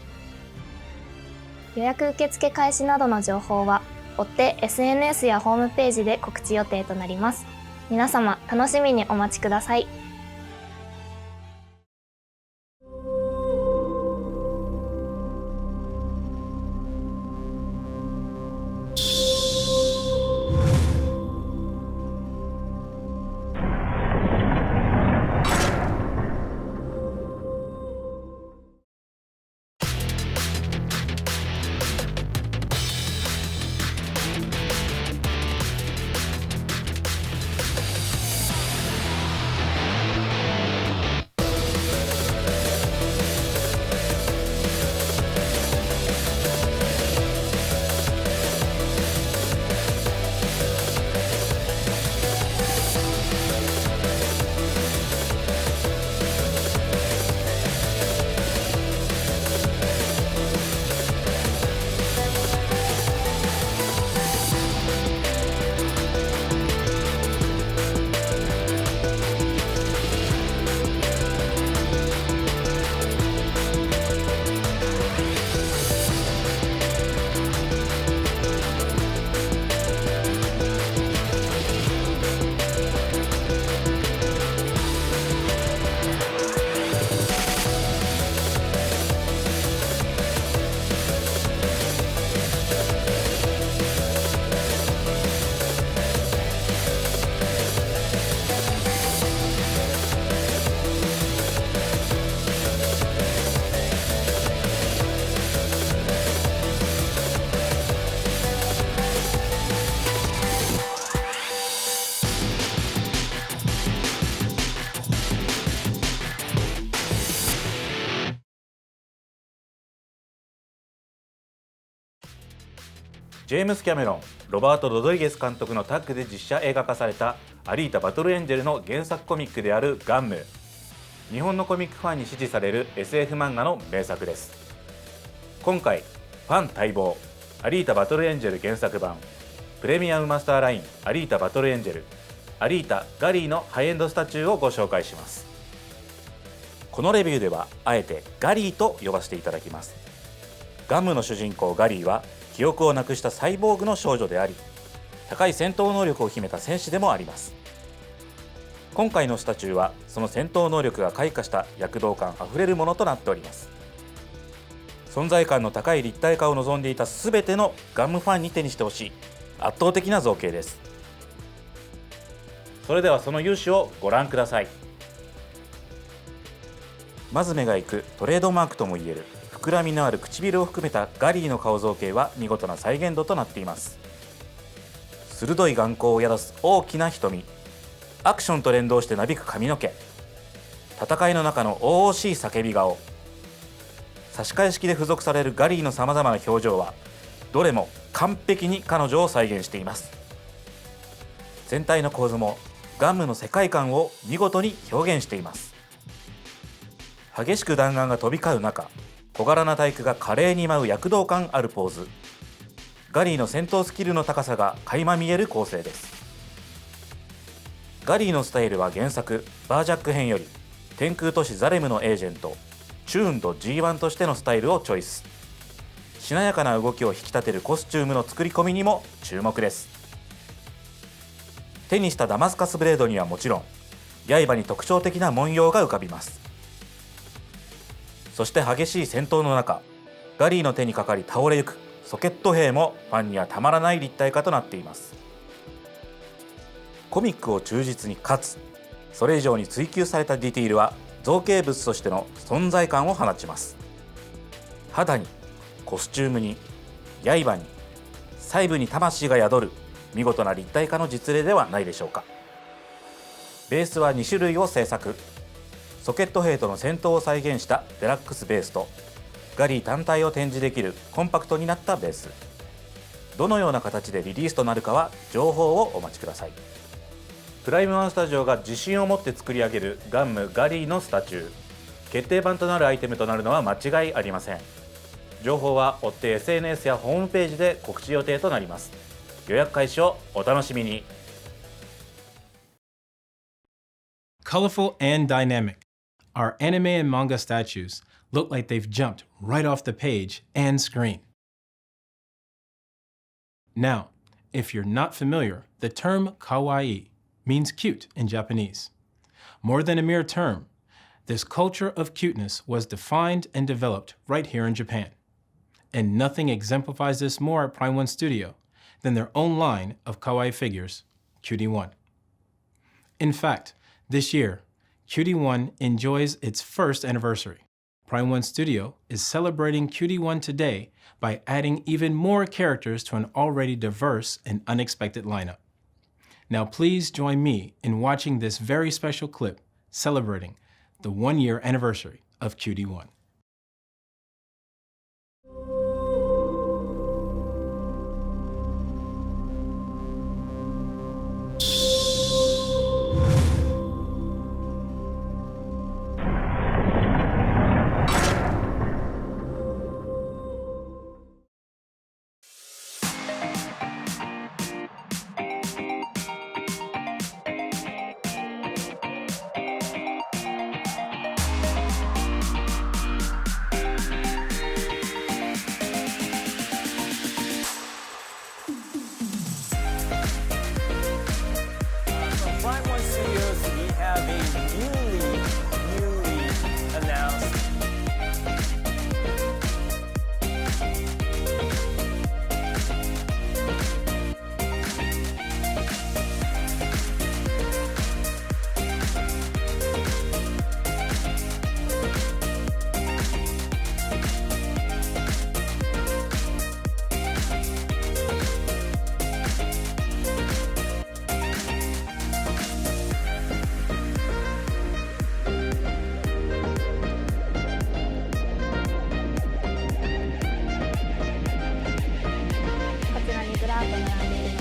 予約受付開始などの情報は追って SNS やホームページで告知予定となります。皆様楽しみにお待ちください。ジェームス・キャメロン、ロバート・ロドリゲス監督のタッグで実写映画化されたアリータ・バトルエンジェルの原作コミックであるガンム。日本のコミックファンに支持される SF 漫画の名作です。今回ファン待望アリータ・バトルエンジェル原作版プレミアムマスターラインアリータ・バトルエンジェルアリータ・ガリーのハイエンドスタチューをご紹介します。このレビューではあえてガリーと呼ばせていただきます。ガンムの主人公ガリーは記憶をなくしたサイボーグの少女であり、高い戦闘能力を秘めた戦士でもあります。今回のスタチューはその戦闘能力が開花した躍動感あふれるものとなっております。存在感の高い立体化を望んでいた全てのガンムファンに手にしてほしい圧倒的な造形です。それではその勇姿をご覧ください。まず目が行くトレードマークともいえる膨らみのある唇を含めたガリーの顔造形は見事な再現度となっています。鋭い眼光を宿す大きな瞳、アクションと連動してなびく髪の毛、戦いの中のおしい叫び顔、差し替え式で付属されるガリーのさまざまな表情はどれも完璧に彼女を再現しています。全体の構図もガンムの世界観を見事に表現しています。激しく弾丸が飛び交う中、小柄な体育が華麗に舞う躍動感あるポーズ、ガリーの戦闘スキルの高さが垣間見える構成です。ガリーのスタイルは原作バージャック編より天空都市ザレムのエージェントチューンと G1 としてのスタイルをチョイス。しなやかな動きを引き立てるコスチュームの作り込みにも注目です。手にしたダマスカスブレードにはもちろん刃に特徴的な文様が浮かびます。そして激しい戦闘の中、ガリーの手にかかり倒れゆくソケット兵もファンにはたまらない立体化となっています。コミックを忠実にかつそれ以上に追求されたディティールは造形物としての存在感を放ちます。肌にコスチュームに刃に細部に魂が宿る見事な立体化の実例ではないでしょうか。ベースは2種類を製作。ソケット兵との戦闘を再現したデラックスベースとガリー単体を展示できるコンパクトになったベース。どのような形でリリースとなるかは情報をお待ちください。プライムワンスタジオが自信を持って作り上げるガンムガリーのスタチュー、決定版となるアイテムとなるのは間違いありません。情報は追って SNS やホームページで告知予定となります。予約開始をお楽しみに。 Colorful and dynamic, our anime and manga statues look like they've jumped right off the page and screen. Now, if you're not familiar, the term kawaii means cute in Japanese. More than a mere term, this culture of cuteness was defined and developed right here in Japan. And nothing exemplifies this more at Prime One Studio than their own line of kawaii figures, Cutie One. In fact, this year, Cutie One enjoys its first anniversary. Prime One Studio is celebrating Cutie One today by adding even more characters to an already diverse and unexpected lineup. Now please join me in watching this very special clip celebrating the 1-year anniversary of Cutie One.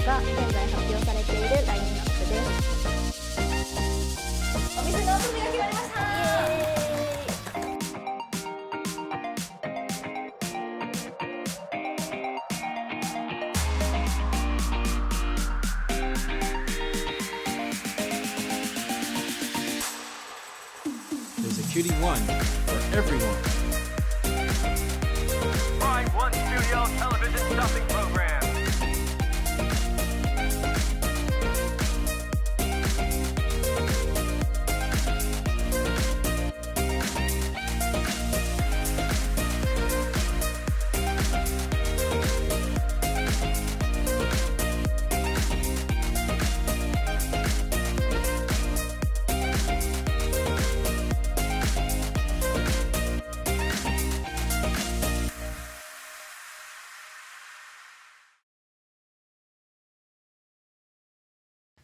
が現在発表されているラインナップです。お店のおすすめが決まりました。There's a cutie one for everyone. Prime One Studio television stuffing program.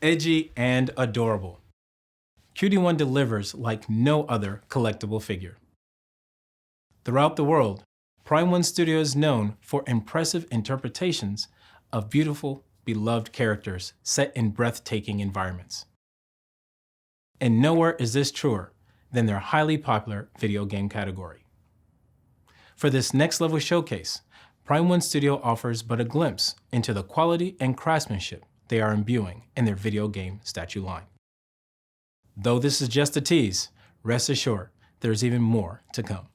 Edgy and adorable. Cutie One delivers like no other collectible figure. Throughout the world, Prime One Studio is known for impressive interpretations of beautiful, beloved characters set in breathtaking environments. And nowhere is this truer than their highly popular video game category. For this next level showcase, Prime One Studio offers but a glimpse into the quality and craftsmanship they are imbuing in their video game statue line. Though this is just a tease, rest assured there's even more to come.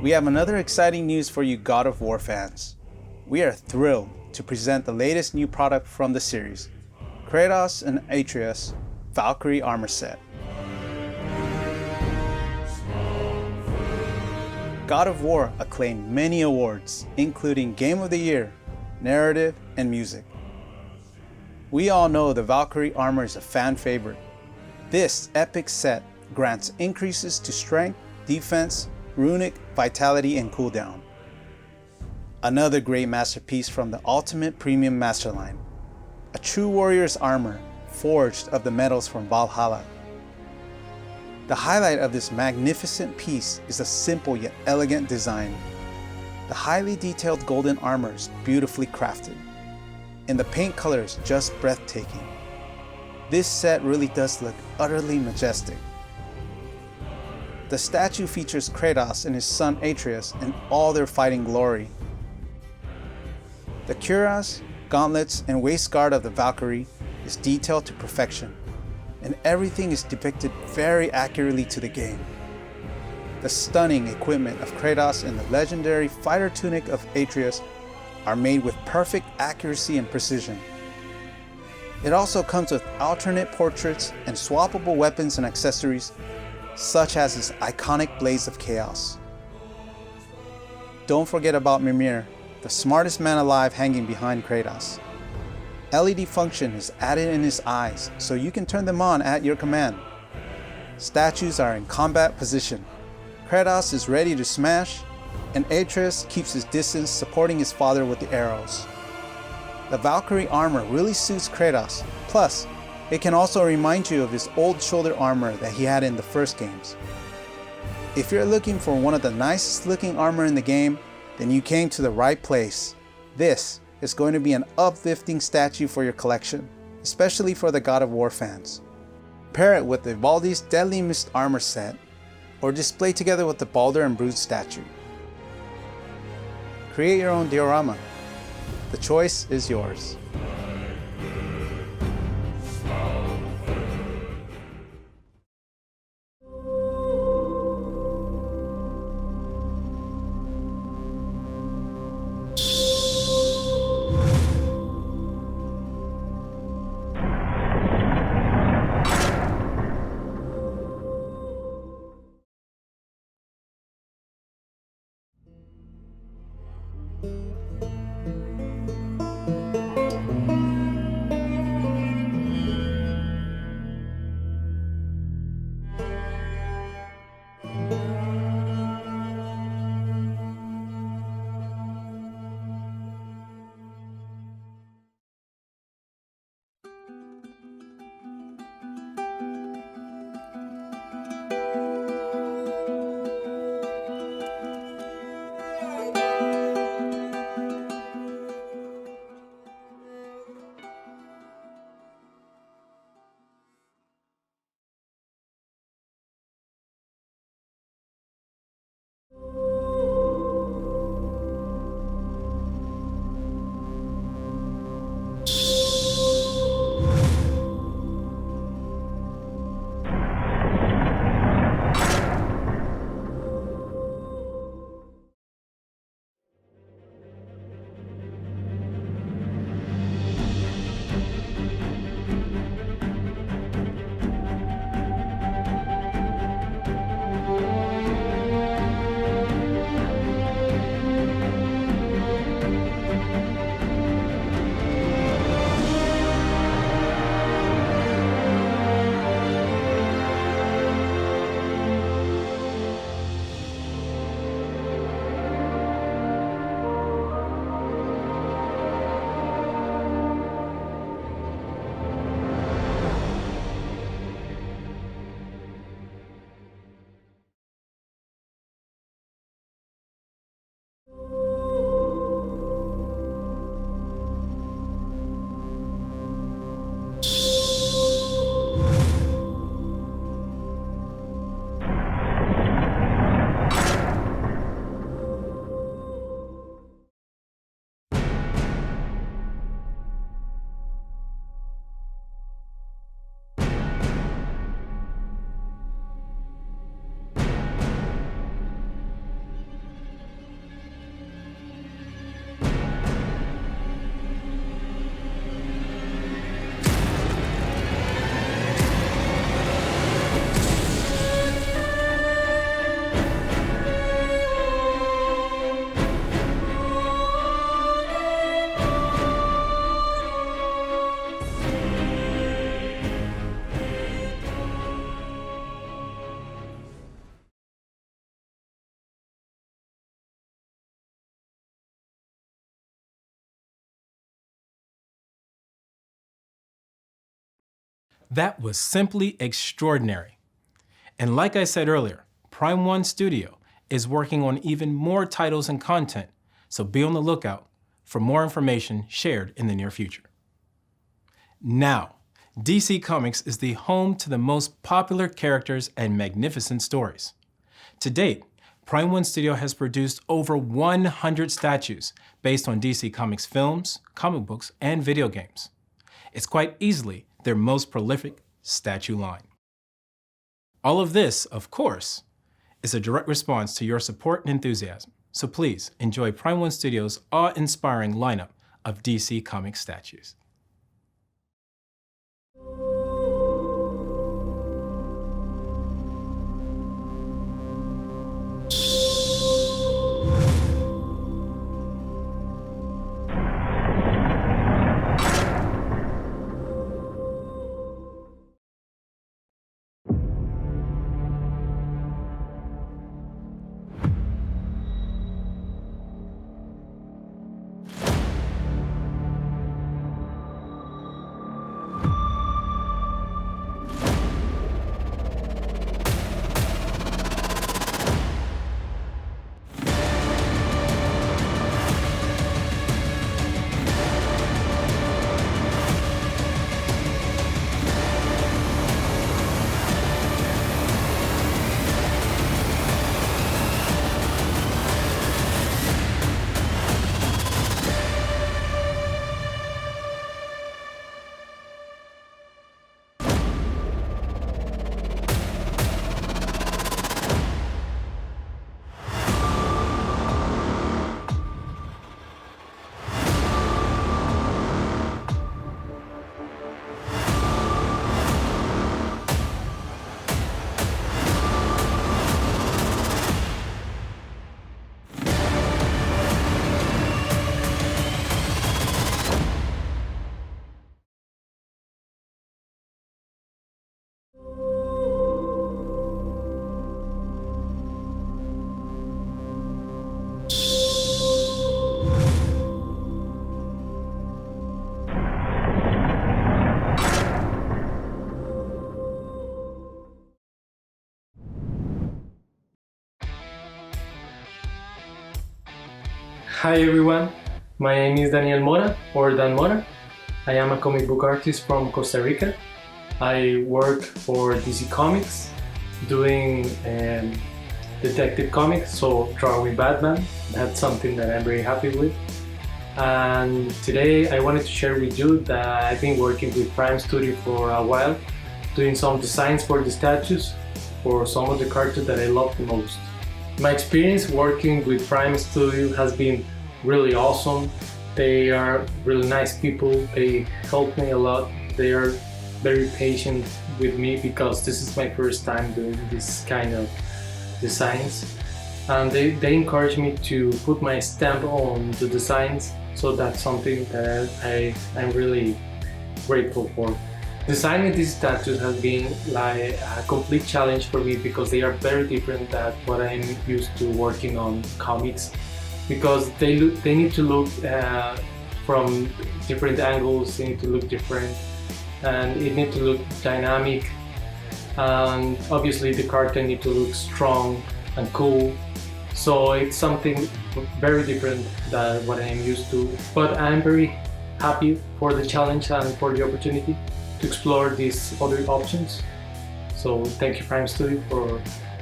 We have another exciting news for you God of War fans. We are thrilled to present the latest new product from the series, Kratos and Atreus Valkyrie Armor Set. God of War acclaimed many awards, including Game of the Year, Narrative, and Music. We all know the Valkyrie armor is a fan favorite. This epic set grants increases to strength, defense, runic, vitality, and cooldown. Another great masterpiece from the Ultimate Premium Master Line, a true warrior's armor forged of the metals from Valhalla. The highlight of this magnificent piece is a simple yet elegant design. The highly detailed golden armor is beautifully crafted, and the paint color is just breathtaking. This set really does look utterly majestic. The statue features Kratos and his son Atreus in all their fighting glory. The cuirass, gauntlets, and waistguard of the Valkyrie is detailed to perfection, and everything is depicted very accurately to the game. The stunning equipment of Kratos and the legendary fighter tunic of Atreus are made with perfect accuracy and precision. It also comes with alternate portraits and swappable weapons and accessories, such as his iconic Blaze of Chaos. Don't forget about Mimir, the smartest man alive hanging behind Kratos. LED function is added in his eyes so you can turn them on at your command. Statues are in combat position. Kratos is ready to smash, and Atreus keeps his distance, supporting his father with the arrows. The Valkyrie armor really suits Kratos, plus it can also remind you of his old shoulder armor that he had in the first games. If you're looking for one of the nicest looking armor in the game, then you came to the right place. This is going to be an uplifting statue for your collection, especially for the God of War fans. Pair it with the Valdi's Deadly Mist armor set, or display together with the Balder and Brood statue. Create your own diorama. The choice is yours. That was simply extraordinary. And like I said earlier, Prime One Studio is working on even more titles and content, so be on the lookout for more information shared in the near future. Now, DC Comics is the home to the most popular characters and magnificent stories. To date, Prime One Studio has produced over 100 statues based on DC Comics films, comic books, and video games. It's quite easily their most prolific statue line. All of this, of course, is a direct response to your support and enthusiasm, so please enjoy Prime One Studio's awe-inspiring lineup of DC Comics statues. Hi everyone, my name is Daniel Mora, or Dan Mora. I am a comic book artist from Costa Rica. I work for DC Comics doing detective comics, so drawing Batman. That's something that I'm very happy with. And today I wanted to share with you that I've been working with Prime Studio for a while, doing some designs for the statues for some of the characters that I love the most. My experience working with Prime Studio has been really awesome. They are really nice people. They help me a lot. They are very patient with me because this is my first time doing this kind of designs. And they encourage me to put my stamp on the designs, so that's something that I'm really grateful for. Designing these statues has been like a complete challenge for me because they are very different than what I'm used to working on comics, because they need to look from different angles, they need to look different, and it needs to look dynamic, and obviously the character needs to look strong and cool. So it's something very different than what I'm used to, but I'm very happy for the challenge and for the opportunity to explore these other options. So thank you Prime Studio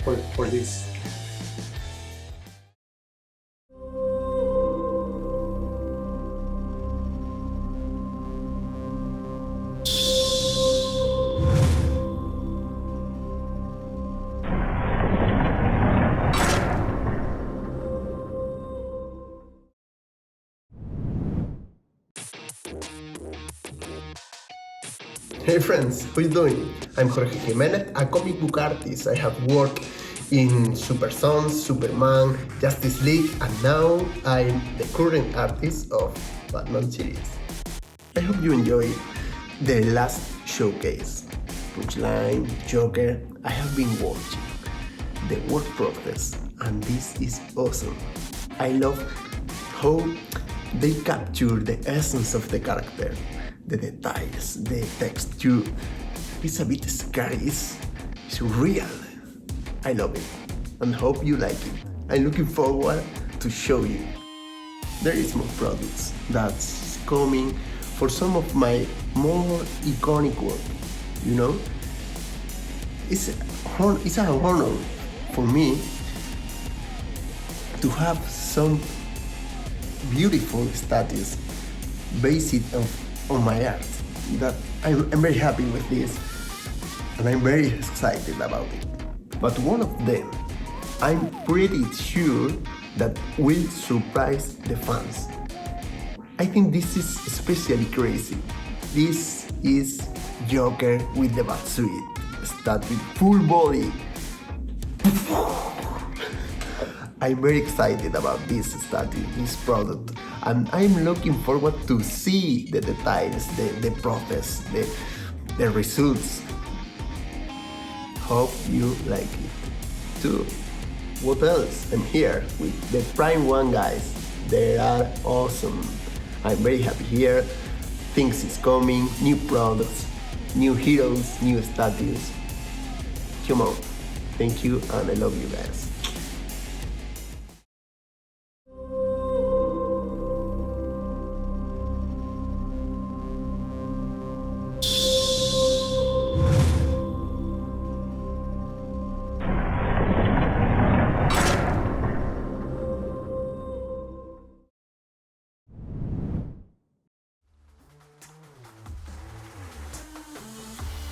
for this. Hey friends, how you doing? I'm Jorge Jimenez, a comic book artist. I have worked in Super Sons, Superman, Justice League, and now I'm the current artist of Batman series. I hope you enjoyed the last showcase. Punchline, Joker, I have been watching the work process and this is awesome. I love how they capture the essence of the character. The details, the texture, It's a bit scary. It's real. I love it and hope you like it. I'm looking forward to show you. There is more products that's coming for some of my more iconic work, you know? It's an honor for me to have some beautiful statues based on my art. That I'm very happy with this and I'm very excited about it. But one of them, I'm pretty sure that will surprise the fans. I think this is especially crazy. This is Joker with the Batsuit, statue full body. I'm very excited about this statue, this product, and I'm looking forward to see the details, the process, the results. Hope you like it too. What else? I'm here with the Prime One guys. They are awesome. I'm very happy here. Things is coming, new products, new heroes, new statues. Come on. Thank you and I love you guys.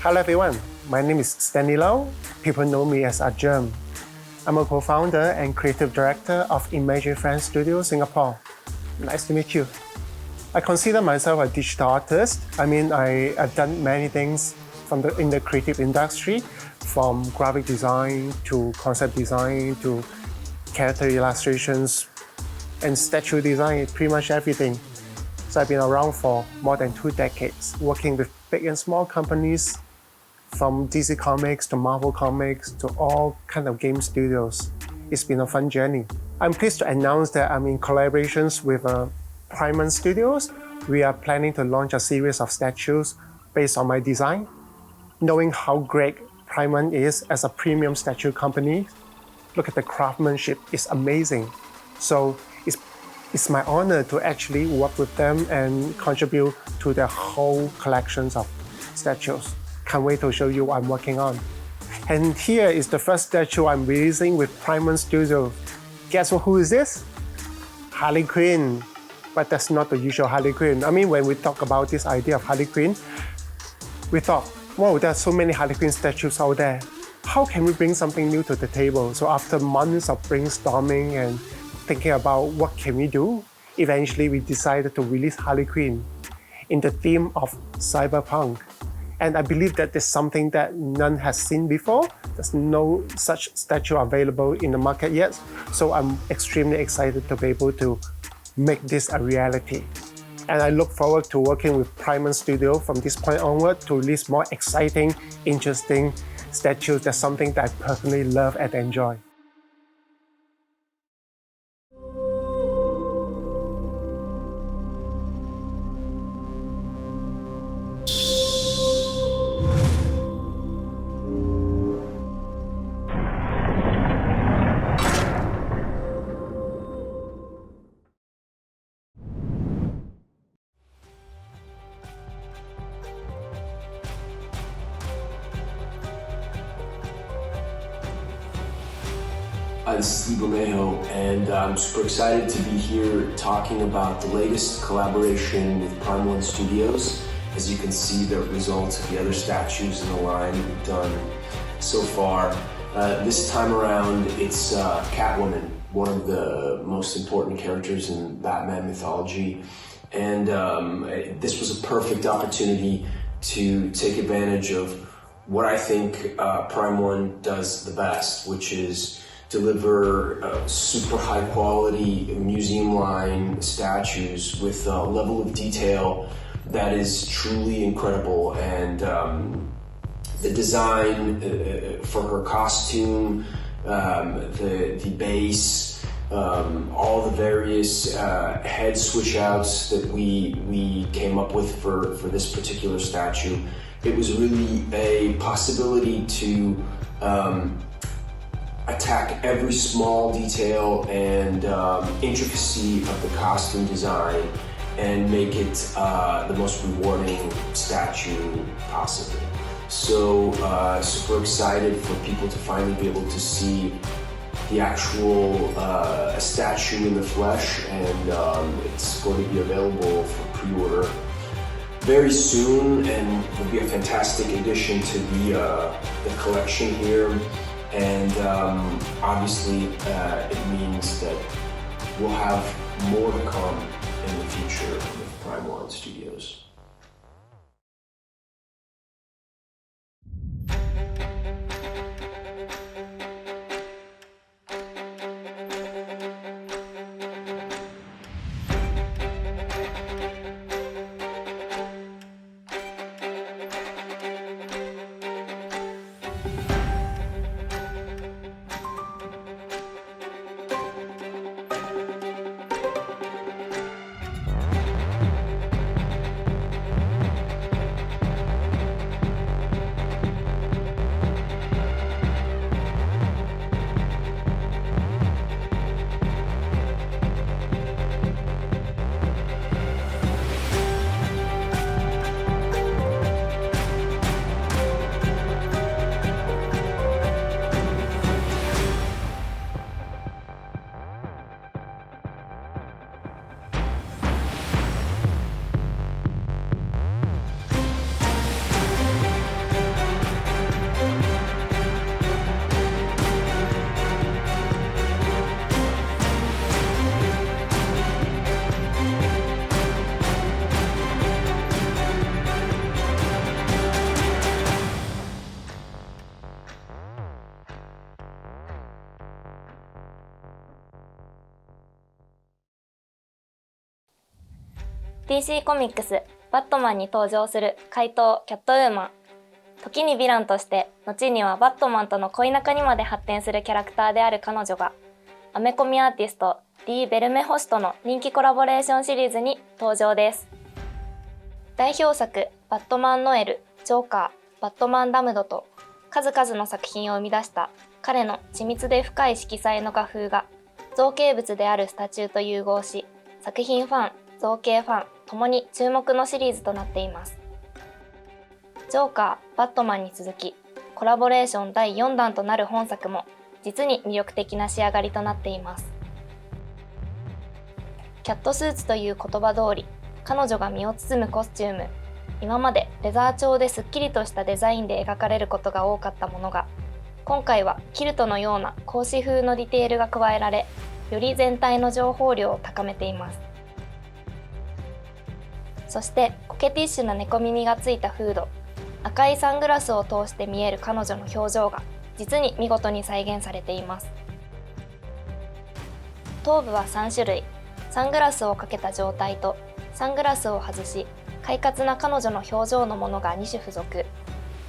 Hello everyone, my name is Stanley Lau. People know me as Germ. I'm a co-founder and creative director of Imagine Friends Studio Singapore. Nice to meet you. I consider myself a digital artist. I've done many things in the creative industry, from graphic design to concept design to character illustrations and statue design, pretty much everything. So I've been around for more than 2 decades, working with big and small companies, from DC Comics to Marvel Comics to all kind of game studios. It's been a fun journey. I'm pleased to announce that I'm in collaborations with Prime One Studios. We are planning to launch a series of statues based on my design. Knowing how great Prime One is as a premium statue company, look at the craftsmanship, it's amazing. So it's my honor to actually work with them and contribute to their whole collections of statues. Can't wait to show you what I'm working on. And here is the first statue I'm releasing with Prime One Studio. Guess who is this? Harley Quinn. But that's not the usual Harley Quinn. When we talk about this idea of Harley Quinn, we thought, wow, there are so many Harley Quinn statues out there. How can we bring something new to the table? So after months of brainstorming and thinking about what can we do, eventually we decided to release Harley Quinn in the theme of cyberpunk. And I believe that there's something that none has seen before. There's no such statue available in the market yet. So I'm extremely excited to be able to make this a reality. And I look forward to working with Prime One Studio from this point onward to release more exciting, interesting statues. That's something that I personally love and enjoy. This is Steve Bermejo, and I'm super excited to be here talking about the latest collaboration with Prime One Studios. As you can see, the results of the other statues in the line we've done so far. This time around, it's Catwoman, one of the most important characters in Batman mythology. And this was a perfect opportunity to take advantage of what I think Prime One does the best, which is deliver super high quality museum line statues with a level of detail that is truly incredible. And the design for her costume, the base, all the various head switch outs that we came up with for this particular statue. It was really a possibility to attack every small detail and intricacy of the costume design and make it the most rewarding statue possible. So super excited for people to finally be able to see the actual statue in the flesh, and it's going to be available for pre-order very soon, and will be a fantastic addition to the collection here. And obviously it means that we'll have more to come in the future with Prime One Studios. DC コミックスバットマンに登場する怪盗キャットウーマン。時にヴィランとして後にはバットマンとの恋仲にまで発展するキャラクターである彼女がアメコミアーティスト D ベルメホ氏との人気コラボレーションシリーズに登場です。代表作バットマンノエル、ジョーカー、バットマンダムドと数々の作品を生み出した彼の緻密で深い色彩の画風が造形物であるスタチューと融合し、作品ファン、造形ファンともに注目のシリーズとなっています。ジョーカー、バットマンに続きコラボレーション第4弾となる本作も実に魅力的な仕上がりとなっています。キャットスーツという言葉通り、彼女が身を包むコスチューム、今までレザー調ですっきりとしたデザインで描かれることが多かったものが、今回はキルトのような格子風のディテールが加えられ、より全体の情報量を高めています。そしてコケティッシュな猫耳がついたフード、赤いサングラスを通して見える彼女の表情が実に見事に再現されています。頭部は3種類、サングラスをかけた状態とサングラスを外し快活な彼女の表情のものが2種付属。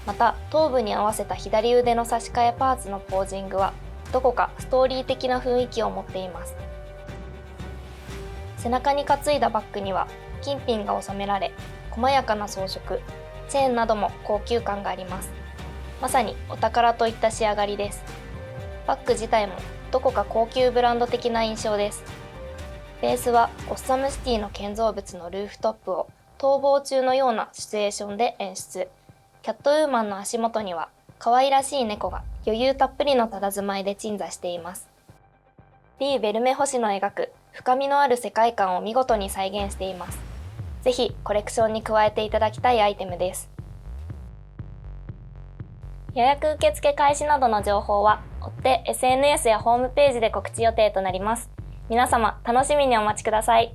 また頭部に合わせた左腕の差し替えパーツのポージングはどこかストーリー的な雰囲気を持っています。背中に担いだバッグには金品が収められ、細やかな装飾、チェーンなども高級感があります。まさにお宝といった仕上がりです。バッグ自体もどこか高級ブランド的な印象です。ベースはゴッサムシティの建造物のルーフトップを逃亡中のようなシチュエーションで演出。キャットウーマンの足元には可愛らしい猫が余裕たっぷりの佇まいで鎮座しています。D ベルメホ氏の描く深みのある世界観を見事に再現しています。ぜひコレクションに加えていただきたいアイテムです。予約受付開始などの情報は追って SNS やホームページで告知予定となります。皆様楽しみにお待ちください。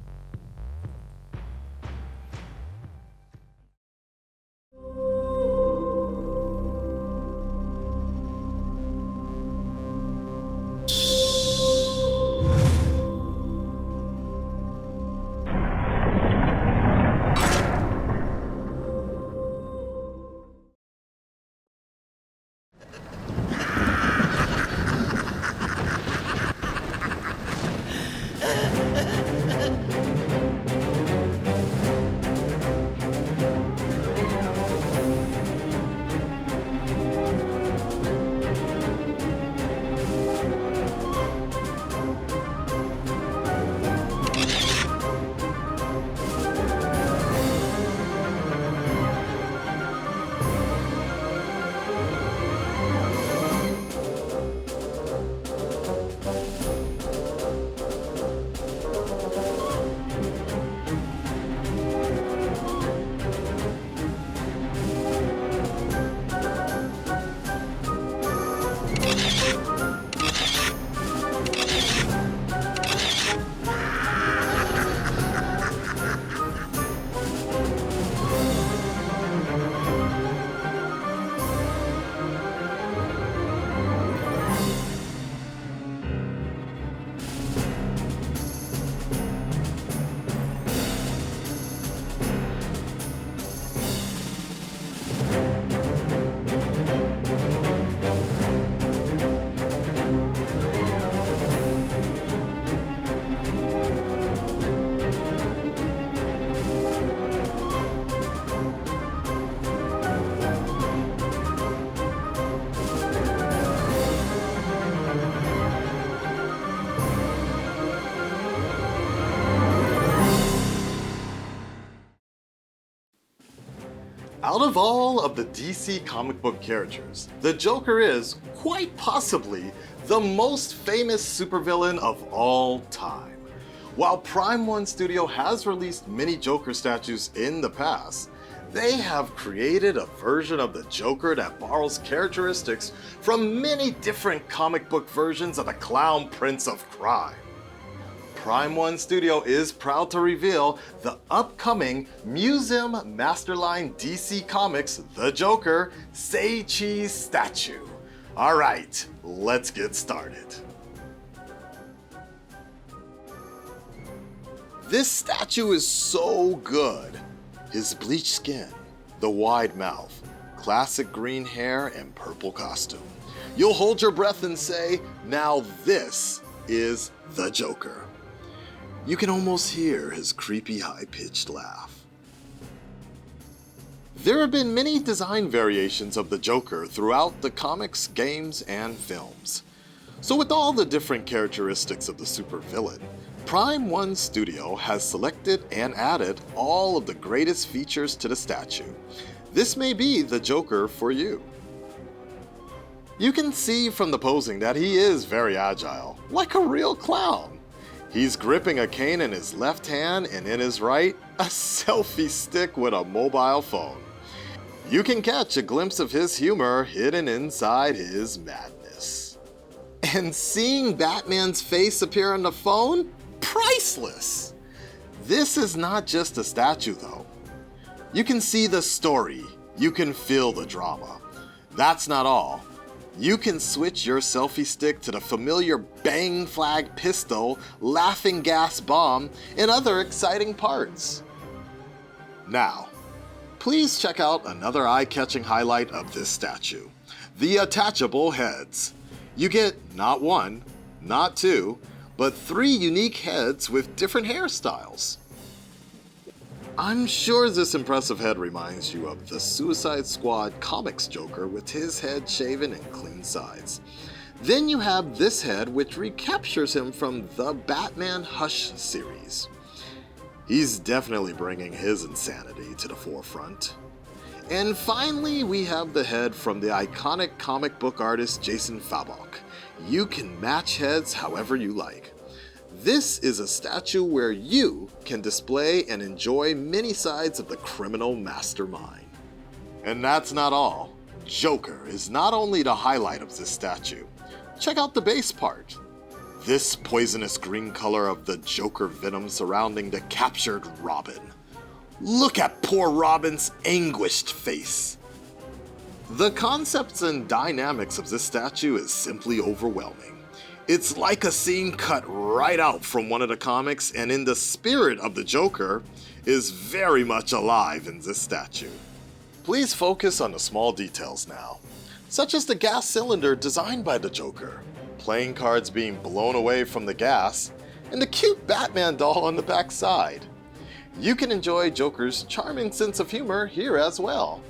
Out of all of the DC comic book characters, the Joker is, quite possibly, the most famous supervillain of all time. While Prime One Studio has released many Joker statues in the past, they have created a version of the Joker that borrows characteristics from many different comic book versions of the Clown Prince of Crime. Prime One Studio is proud to reveal the upcoming Museum Masterline DC Comics The Joker Sei-Chi's statue. Alright, let's get started. This statue is so good. His bleached skin, the wide mouth, classic green hair, and purple costume. You'll hold your breath and say, now this is the Joker. You can almost hear his creepy high-pitched laugh. There have been many design variations of the Joker throughout the comics, games, and films. So with all the different characteristics of the supervillain, Prime One Studio has selected and added all of the greatest features to the statue. This may be the Joker for you. You can see from the posing that he is very agile, like a real clown. He's gripping a cane in his left hand and in his right, a selfie stick with a mobile phone. You can catch a glimpse of his humor hidden inside his madness. And seeing Batman's face appear on the phone? Priceless! This is not just a statue though. You can see the story, you can feel the drama. That's not all. You can switch your selfie stick to the familiar bang flag pistol, laughing gas bomb, and other exciting parts. Now, please check out another eye-catching highlight of this statue, the attachable heads. You get not one, not two, but 3 unique heads with different hairstyles. I'm sure this impressive head reminds you of the Suicide Squad comics Joker with his head shaven and clean sides. Then you have this head which recaptures him from the Batman Hush series. He's definitely bringing his insanity to the forefront. And finally, we have the head from the iconic comic book artist Jason Fabok. You can match heads however you like. This is a statue where you can display and enjoy many sides of the criminal mastermind. And that's not all. Joker is not only the highlight of this statue. Check out the base part. This poisonous green color of the Joker venom surrounding the captured Robin. Look at poor Robin's anguished face. The concepts and dynamics of this statue is simply overwhelming. It's like a scene cut right out from one of the comics, and in the spirit of the Joker is very much alive in this statue. Please focus on the small details now, such as the gas cylinder designed by the Joker, playing cards being blown away from the gas, and the cute Batman doll on the back side. You can enjoy Joker's charming sense of humor here as well.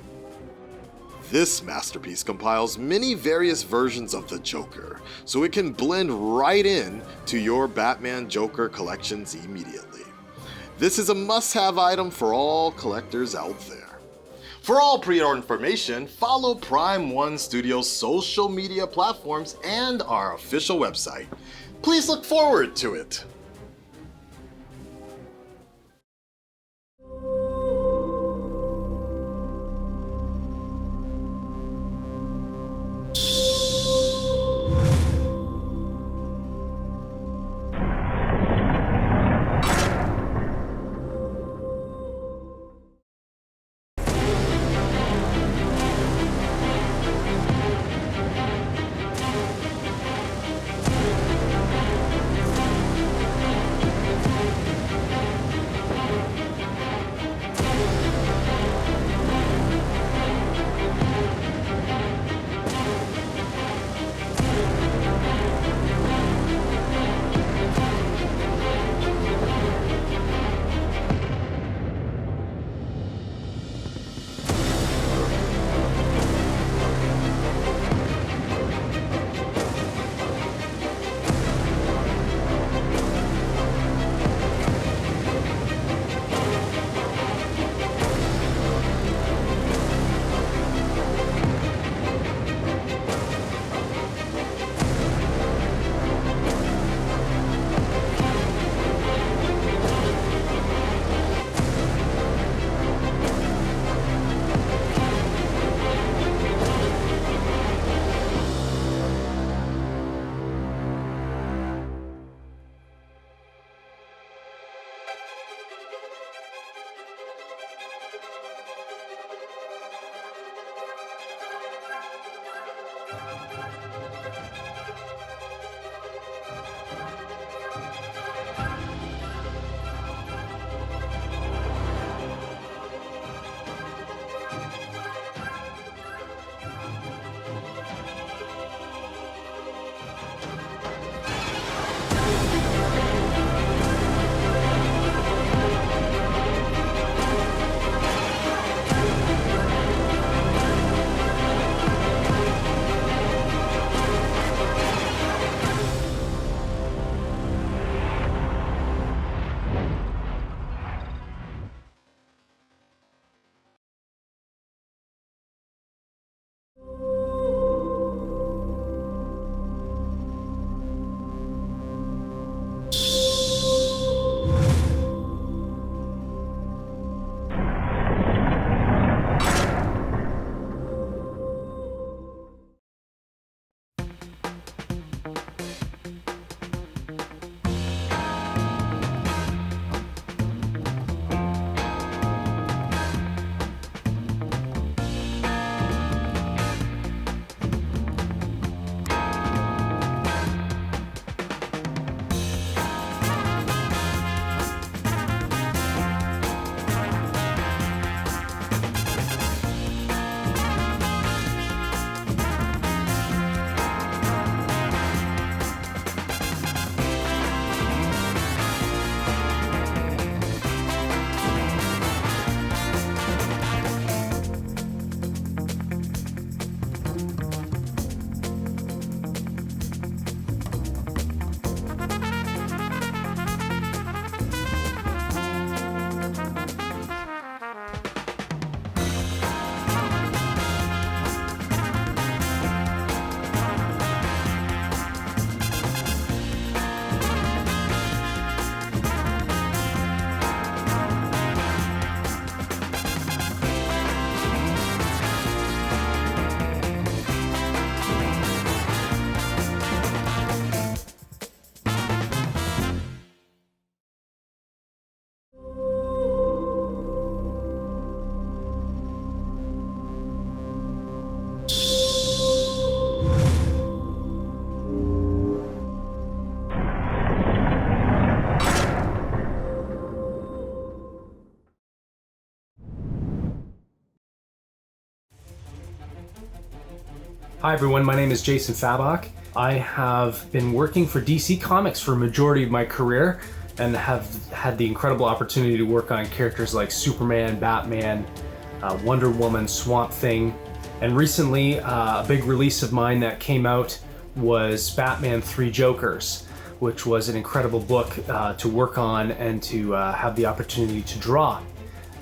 This masterpiece compiles many various versions of the Joker, so it can blend right in to your Batman Joker collections immediately. This is a must-have item for all collectors out there. For all pre-order information, follow Prime One Studio's social media platforms and our official website. Please look forward to it. Hi everyone, my name is Jason Fabach. I have been working for DC Comics for a majority of my career and have had the incredible opportunity to work on characters like Superman, Batman, Wonder Woman, Swamp Thing, and recently a big release of mine that came out was Batman 3 Jokers, which was an incredible book to work on and to have the opportunity to draw.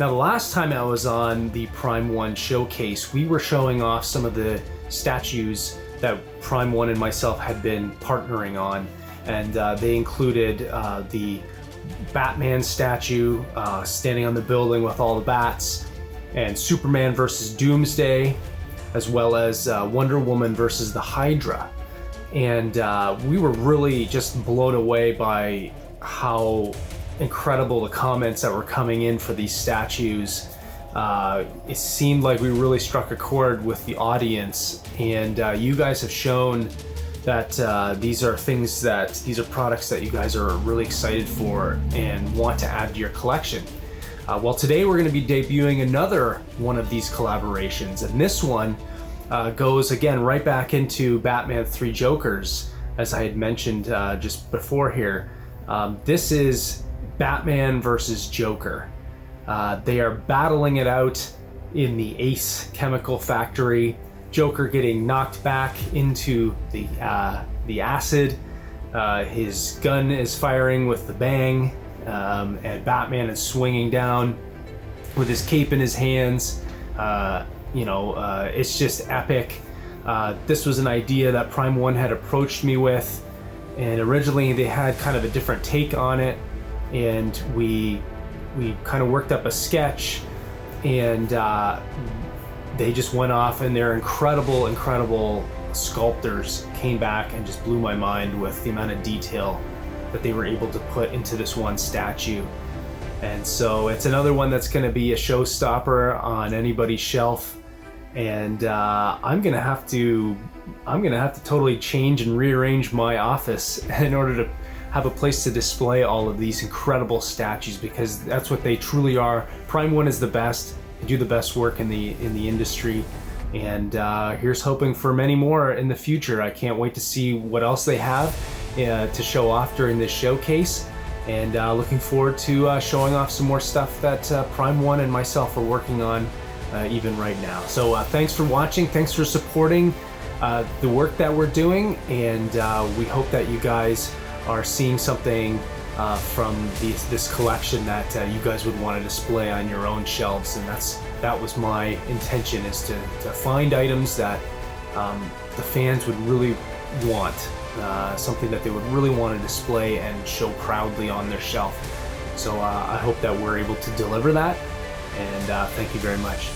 Now, the last time I was on the Prime 1 showcase, we were showing off some of the statues that Prime 1 and myself had been partnering on, and they included the Batman statue standing on the building with all the bats, and Superman versus Doomsday, as well as Wonder Woman versus the Hydra. And we were really just blown away by how incredible the comments that were coming in for these statues. It seemed like we really struck a chord with the audience, and you guys have shown that these are products that you guys are really excited for and want to add to your collection. Well, today we're going to be debuting another one of these collaborations, and this one goes again right back into Batman 3 Jokers, as I had mentioned just before here. This is Batman versus Joker. They are battling it out in the Ace chemical factory. Joker getting knocked back into the acid. His gun is firing with the bang, and Batman is swinging down with his cape in his hands. It's just epic. This was an idea that Prime 1 had approached me with, and originally they had kind of a different take on it, and we kind of worked up a sketch, and they just went off, and their incredible sculptors came back and just blew my mind with the amount of detail that they were able to put into this one statue. And so it's another one that's going to be a showstopper on anybody's shelf, and I'm gonna have to totally change and rearrange my office in order to have a place to display all of these incredible statues, because that's what they truly are. Prime One is the best. They do the best work in the industry, and here's hoping for many more in the future. I can't wait to see what else they have to show off during this showcase, and looking forward to showing off some more stuff that Prime One and myself are working on even right now. So thanks for watching, thanks for supporting the work that we're doing, and we hope that you guys are seeing something from this collection that you guys would want to display on your own shelves. And that was my intention, is to find items that the fans would really want, something that they would really want to display and show proudly on their shelf. So I hope that we're able to deliver that, and thank you very much.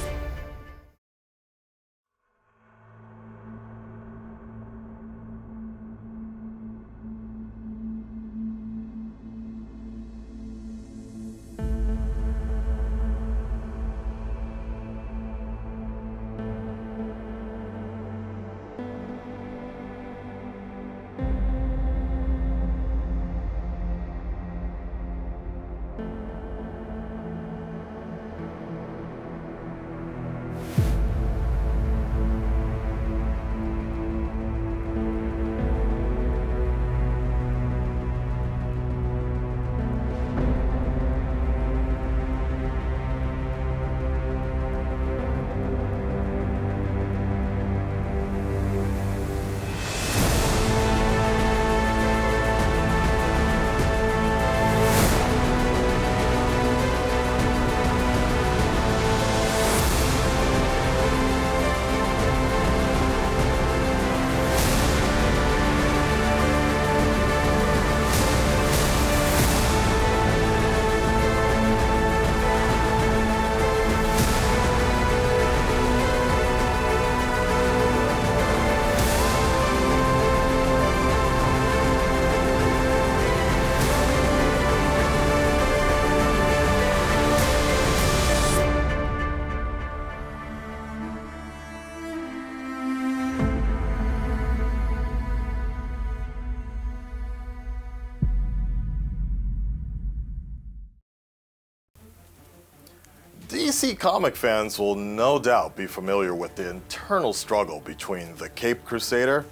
DC comic fans will no doubt be familiar with the internal struggle between the Caped Crusader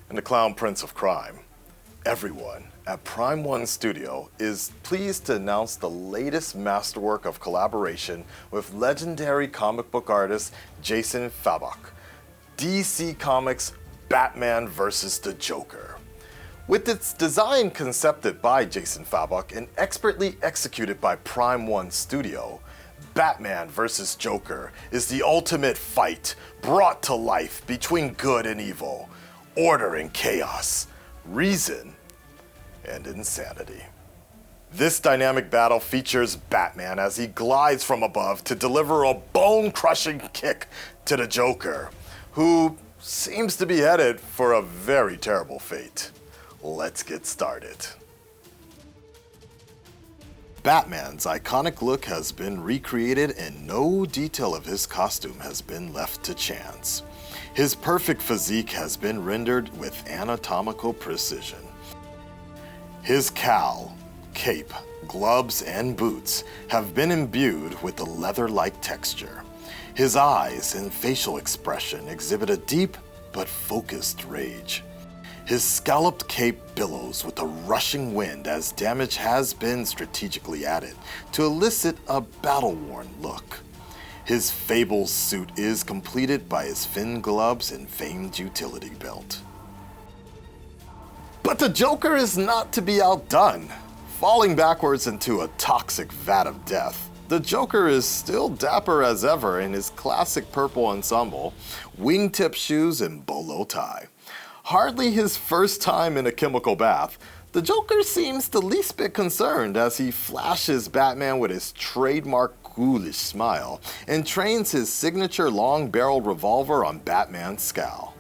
and the Clown Prince of Crime. Everyone at Prime One Studio is pleased to announce the latest masterwork of collaboration with legendary comic book artist Jason Fabok, DC Comics' Batman vs. the Joker. With its design concepted by Jason Fabok and expertly executed by Prime One Studio, Batman vs. Joker is the ultimate fight brought to life between good and evil, order and chaos, reason and insanity. This dynamic battle features Batman as he glides from above to deliver a bone-crushing kick to the Joker, who seems to be headed for a very terrible fate. Let's get started. Batman's iconic look has been recreated and no detail of his costume has been left to chance. His perfect physique has been rendered with anatomical precision. His cowl, cape, gloves, and boots have been imbued with a leather-like texture. His eyes and facial expression exhibit a deep but focused rage. His scalloped cape billows with a rushing wind as damage has been strategically added to elicit a battle-worn look. His Fables suit is completed by his fin gloves and famed utility belt. But the Joker is not to be outdone. Falling backwards into a toxic vat of death, the Joker is still dapper as ever in his classic purple ensemble, wingtip shoes, and bolo tie. Hardly his first time in a chemical bath, the Joker seems the least bit concerned as he flashes Batman with his trademark ghoulish smile and trains his signature long-barreled revolver on Batman's scowl.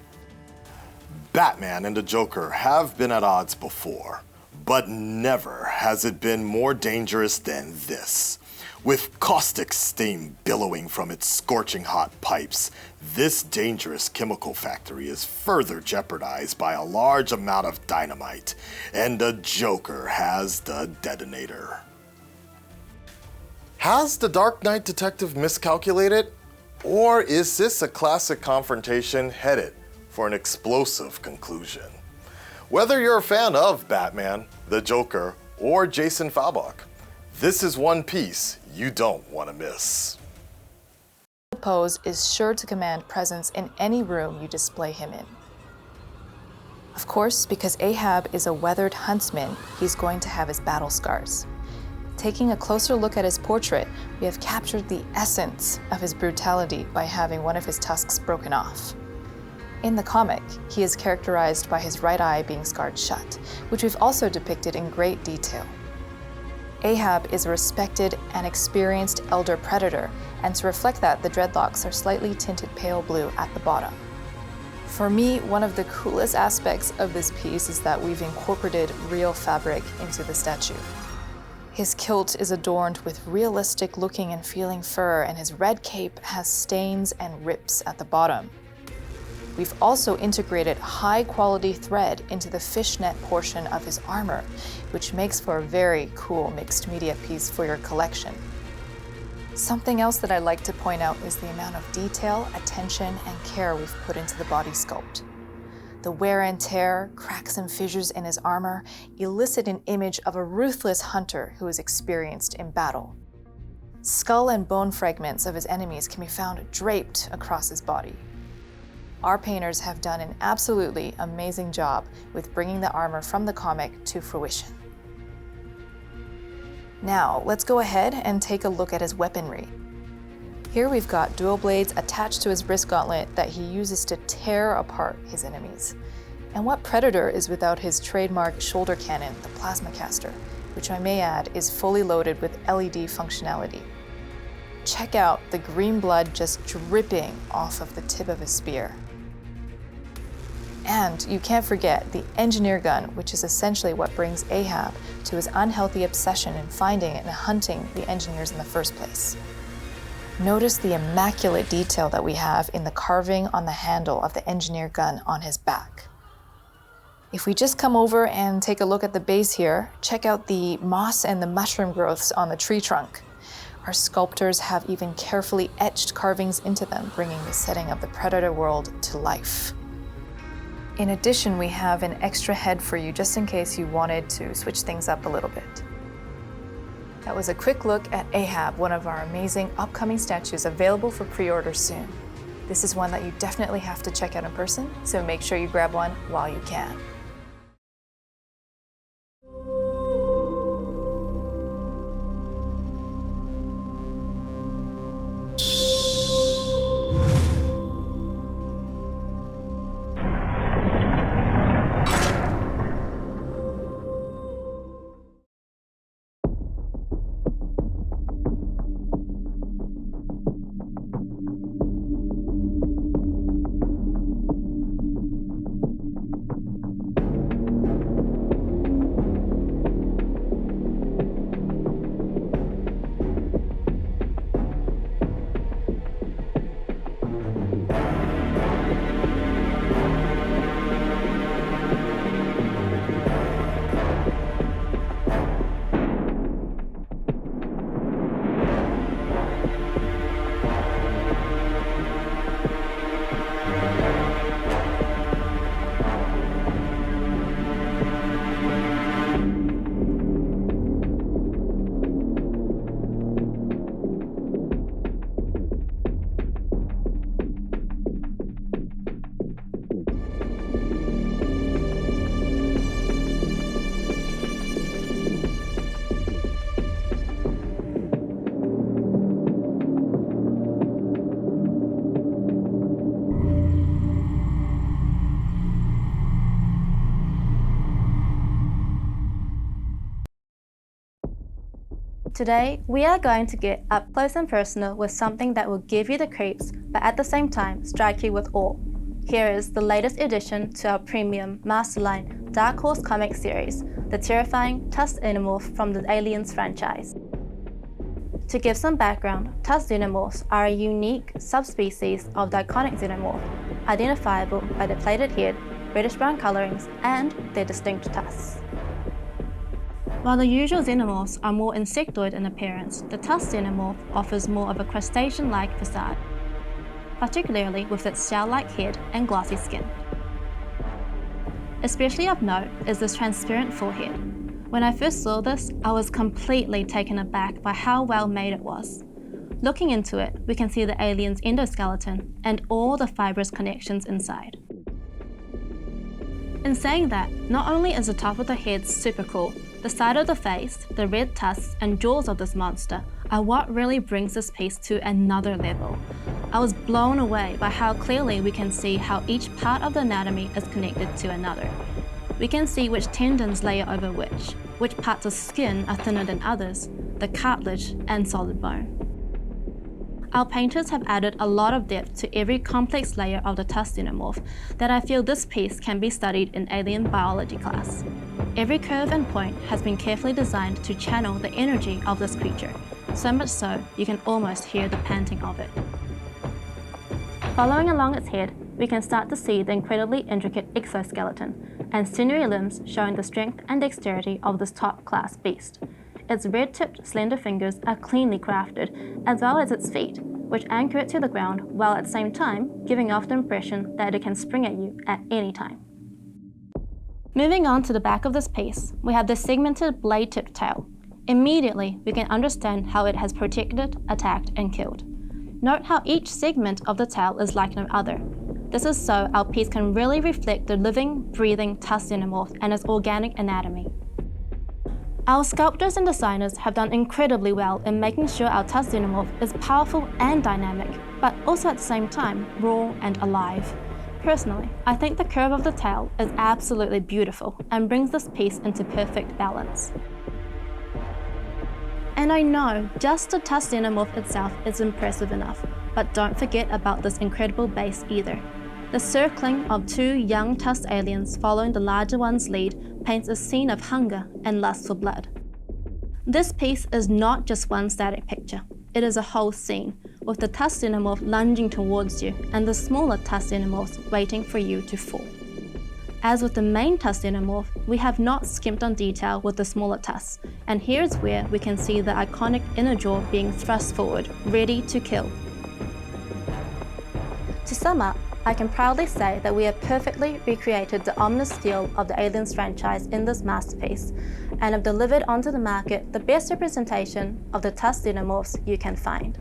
Batman and the Joker have been at odds before, but never has it been more dangerous than this. With caustic steam billowing from its scorching hot pipes, this dangerous chemical factory is further jeopardized by a large amount of dynamite, and the Joker has the detonator. Has the Dark Knight detective miscalculated? Or is this a classic confrontation headed for an explosive conclusion? Whether you're a fan of Batman, the Joker, or Jason Fabok, this is one piece you don't want to miss. Pose is sure to command presence in any room you display him in. Of course, because Ahab is a weathered huntsman, he's going to have his battle scars. Taking a closer look at his portrait, we have captured the essence of his brutality by having one of his tusks broken off. In the comic, he is characterized by his right eye being scarred shut, which we've also depicted in great detail. Ahab is a respected and experienced elder predator, and to reflect that, the dreadlocks are slightly tinted pale blue at the bottom. For me, one of the coolest aspects of this piece is that we've incorporated real fabric into the statue. His kilt is adorned with realistic looking and feeling fur, and his red cape has stains and rips at the bottom. We've also integrated high-quality thread into the fishnet portion of his armor, which makes for a very cool mixed media piece for your collection. Something else that I'd like to point out is the amount of detail, attention, and care we've put into the body sculpt. The wear and tear, cracks and fissures in his armor elicit an image of a ruthless hunter who is experienced in battle. Skull and bone fragments of his enemies can be found draped across his body. Our painters have done an absolutely amazing job with bringing the armor from the comic to fruition. Now, let's go ahead and take a look at his weaponry. Here we've got dual blades attached to his wrist gauntlet that he uses to tear apart his enemies. And what predator is without his trademark shoulder cannon, the plasma caster, which I may add is fully loaded with LED functionality. Check out the green blood just dripping off of the tip of his spear. And you can't forget the engineer gun, which is essentially what brings Ahab to his unhealthy obsession in finding and hunting the engineers in the first place. Notice the immaculate detail that we have in the carving on the handle of the engineer gun on his back. If we just come over and take a look at the base here, check out the moss and the mushroom growths on the tree trunk. Our sculptors have even carefully etched carvings into them, bringing the setting of the Predator world to life. In addition, we have an extra head for you just in case you wanted to switch things up a little bit. That was a quick look at Ahab, one of our amazing upcoming statues available for pre-order soon. This is one that you definitely have to check out in person, so make sure you grab one while you can. Today, we are going to get up close and personal with something that will give you the creeps, but at the same time strike you with awe. Here is the latest addition to our premium Masterline Dark Horse comic series, the terrifying tusked animal from the Aliens franchise. To give some background, tusked xenomorphs are a unique subspecies of the iconic xenomorph, identifiable by their plated head, reddish-brown colorings, and their distinct tusks. While the usual xenomorphs are more insectoid in appearance, the tusked xenomorph offers more of a crustacean-like facade, particularly with its shell-like head and glossy skin. Especially of note is this transparent forehead. When I first saw this, I was completely taken aback by how well made it was. Looking into it, we can see the alien's endoskeleton and all the fibrous connections inside. In saying that, not only is the top of the head super cool, the side of the face, the red tusks and jaws of this monster are what really brings this piece to another level. I was blown away by how clearly we can see how each part of the anatomy is connected to another. We can see which tendons layer over which parts of skin are thinner than others, the cartilage and solid bone. Our painters have added a lot of depth to every complex layer of the tusked xenomorph that I feel this piece can be studied in alien biology class. Every curve and point has been carefully designed to channel the energy of this creature, so much so you can almost hear the panting of it. Following along its head, we can start to see the incredibly intricate exoskeleton and sinewy limbs showing the strength and dexterity of this top-class beast. Its red-tipped, slender fingers are cleanly crafted, as well as its feet, which anchor it to the ground while at the same time giving off the impression that it can spring at you at any time. Moving on to the back of this piece, we have the segmented blade-tipped tail. Immediately, we can understand how it has protected, attacked, and killed. Note how each segment of the tail is like no other. This is so our piece can really reflect the living, breathing tusked xenomorph and its organic anatomy. Our sculptors and designers have done incredibly well in making sure our tusked xenomorph is powerful and dynamic, but also at the same time raw and alive. Personally, I think the curve of the tail is absolutely beautiful and brings this piece into perfect balance. And I know just the tusked xenomorph itself is impressive enough, but don't forget about this incredible base either. The circling of two young tusked aliens following the larger one's lead paints a scene of hunger and lust for blood. This piece is not just one static picture, it is a whole scene, with the tusked xenomorph lunging towards you and the smaller tusked xenomorphs waiting for you to fall. As with the main tusked xenomorph, we have not skimped on detail with the smaller tusks, and here's where we can see the iconic inner jaw being thrust forward, ready to kill. To sum up, I can proudly say that we have perfectly recreated the ominous feel of the Aliens franchise in this masterpiece, and have delivered onto the market the best representation of the tusked xenomorphs you can find.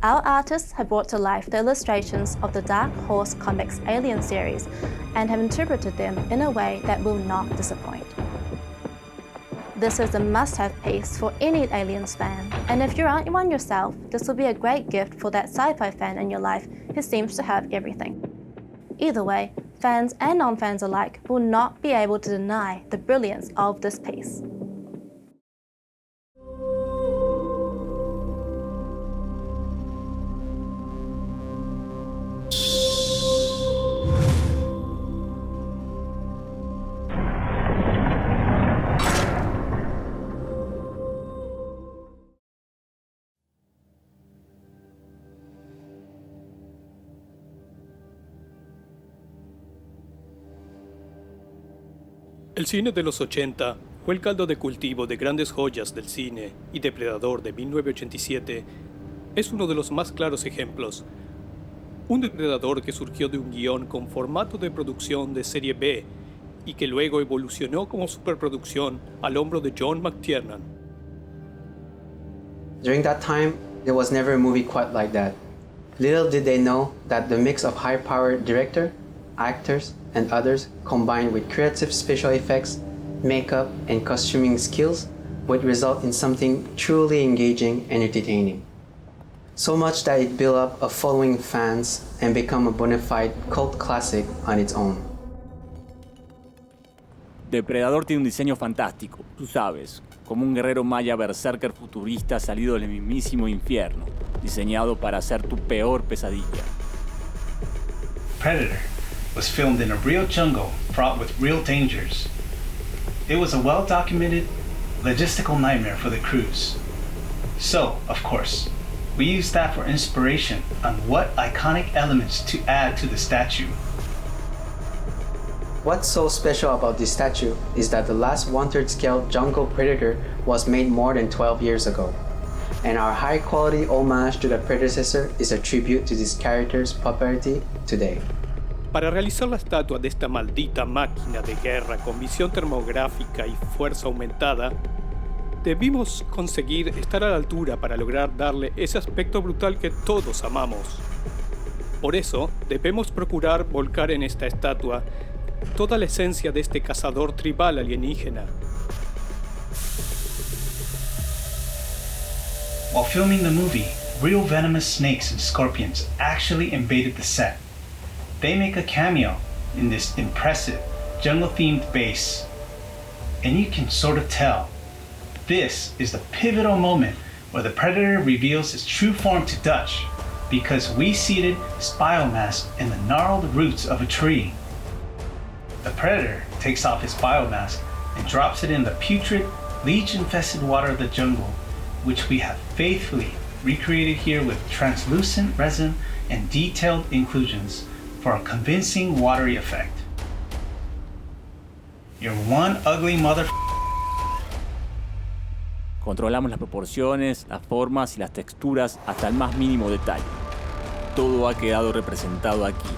Our artists have brought to life the illustrations of the Dark Horse Comics Alien series and have interpreted them in a way that will not disappoint. This is a must-have piece for any Aliens fan, and if you aren't one yourself, this will be a great gift for that sci-fi fan in your life who seems to have everything. Either way, fans and non-fans alike will not be able to deny the brilliance of this piece. El cine de los 80 fue el caldo de cultivo de grandes joyas del cine, y Depredador de 1987 es uno de los más claros ejemplos. Un depredador que surgió de un guión con formato de producción de serie B y que luego evolucionó como superproducción al hombro de John McTiernan. During that time, there was never a movie quite like that. Little did they know that the mix of high-powered director, actors, and others, combined with creative special effects, makeup, and costuming skills, would result in something truly engaging and entertaining. So much that it built up a following fans and become a bona fide cult classic on its own. Depredador tiene un diseño fantástico, tú sabes, como un guerrero maya berserker futurista salido del mismísimo infierno, diseñado para ser tu peor pesadilla. Predator was filmed in a real jungle fraught with real dangers. It was a well-documented logistical nightmare for the crews. So, of course, we used that for inspiration on what iconic elements to add to the statue. What's so special about this statue is that the last 1/3 scale jungle predator was made more than 12 years ago. And our high-quality homage to the predecessor is a tribute to this character's popularity today. Para realizar la estatua de esta maldita máquina de guerra con visión termográfica y fuerza aumentada, debimos conseguir estar a la altura para lograr darle ese aspecto brutal que todos amamos. Por eso, debemos procurar volcar en esta estatua toda la esencia de este cazador tribal alienígena. While filming the movie, real venomous snakes and scorpions actually invaded the set. They make a cameo in this impressive jungle-themed base. And you can sort of tell, this is the pivotal moment where the predator reveals his true form to Dutch, because we seeded his biomass in the gnarled roots of a tree. The predator takes off his biomass and drops it in the putrid, leech-infested water of the jungle, which we have faithfully recreated here with translucent resin and detailed inclusions for a convincing watery effect. You're one ugly mother. Controlamos las proporciones, las formas y las texturas hasta el más mínimo detalle. Todo ha quedado representado aquí.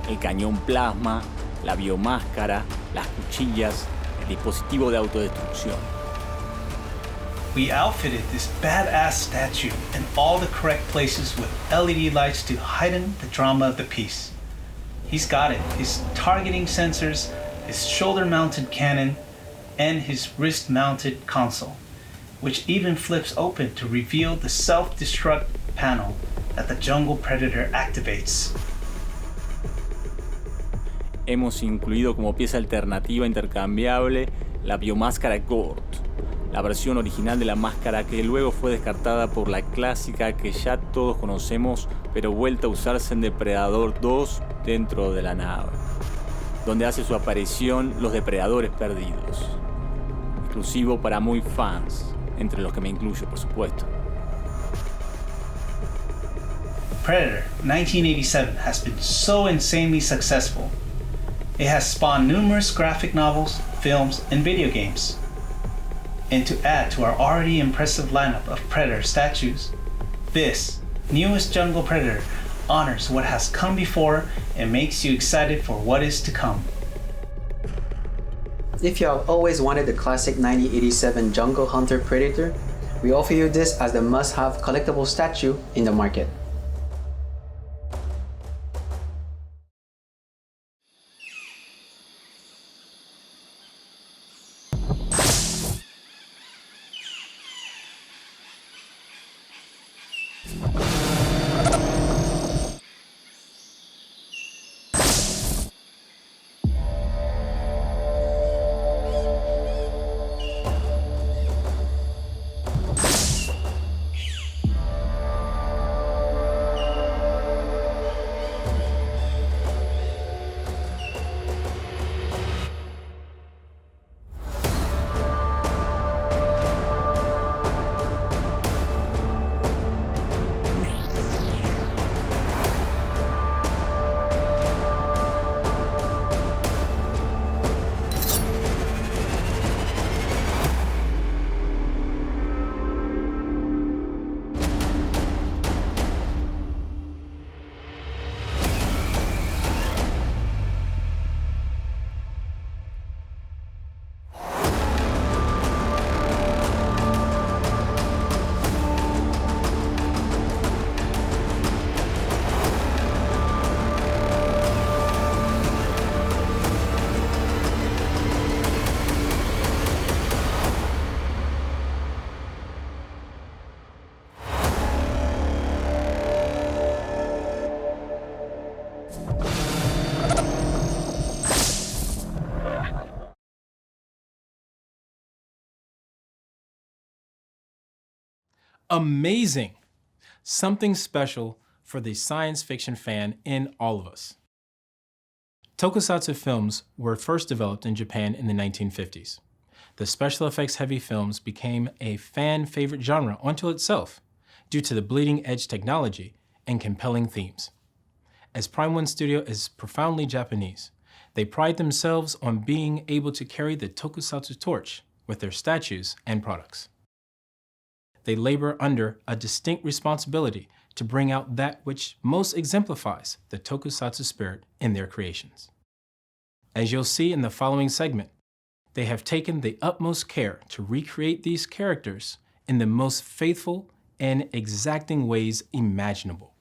El cañón plasma, la biomáscara, las cuchillas, el dispositivo de autodestrucción. We outfitted this badass statue in all the correct places with LED lights to heighten the drama of the piece. He's got it, his targeting sensors, his shoulder-mounted cannon, and his wrist-mounted console, which even flips open to reveal the self-destruct panel that the jungle predator activates. Hemos incluido como pieza alternativa intercambiable la biomáscara Gort, la versión original de la máscara que luego fue descartada por la clásica que ya todos conocemos, pero vuelta a usarse en Depredador 2 dentro de la nave, donde hace su aparición los depredadores perdidos. Exclusivo para muy fans, entre los que me incluyo, por supuesto. Predator 1987 has been so insanely successful. It has spawned numerous graphic novels, films, and video games. And to add to our already impressive lineup of Predator statues, this newest jungle predator honors what has come before and makes you excited for what is to come. If you have always wanted the classic 1987 Jungle Hunter Predator, we offer you this as the must-have collectible statue in the market. Amazing! Something special for the science fiction fan in all of us. Tokusatsu films were first developed in Japan in the 1950s. the special effects heavy films became a fan favorite genre unto itself due to the bleeding edge technology and compelling themes. As Prime One Studio is profoundly Japanese, they pride themselves on being able to carry the tokusatsu torch with their statues and products. They labor under a distinct responsibility to bring out that which most exemplifies the tokusatsu spirit in their creations. As you'll see in the following segment, they have taken the utmost care to recreate these characters in the most faithful and exacting ways imaginable.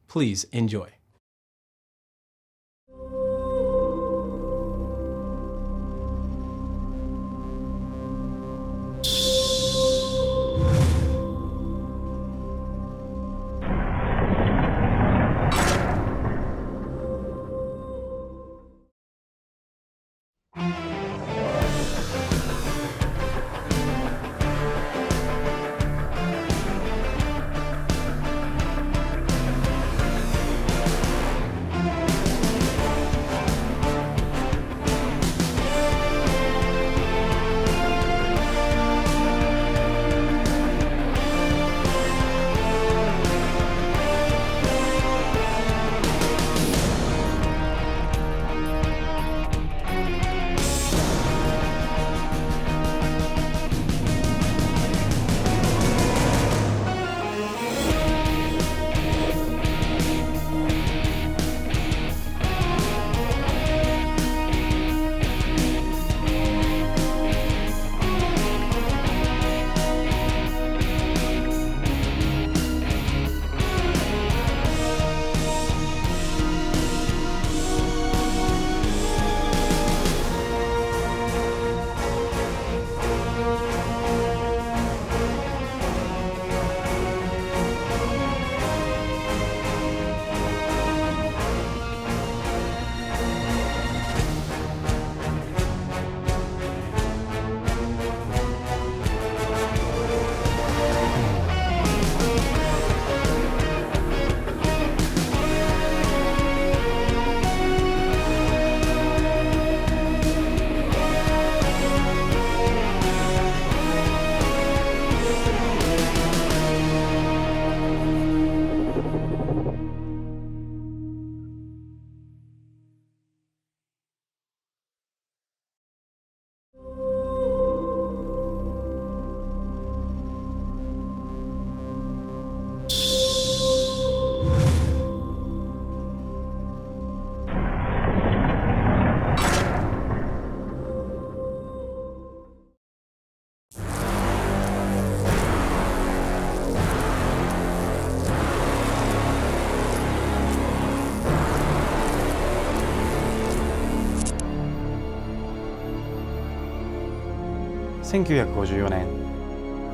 Please enjoy.1954年、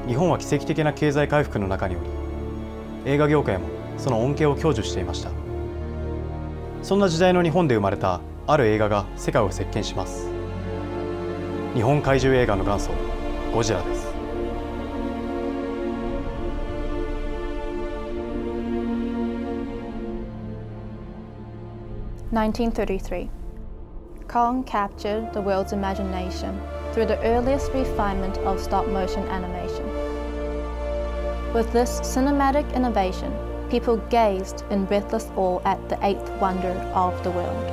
日本は奇跡的な経済回復の中におり、映画業界もその恩恵を享受していました。そんな時代の日本で生まれたある映画が世界を席巻します。日本怪獣映画の元祖、ゴジラです。1933. Kong captured the world's imagination through the earliest refinement of stop-motion animation. With this cinematic innovation, people gazed in breathless awe at the eighth wonder of the world.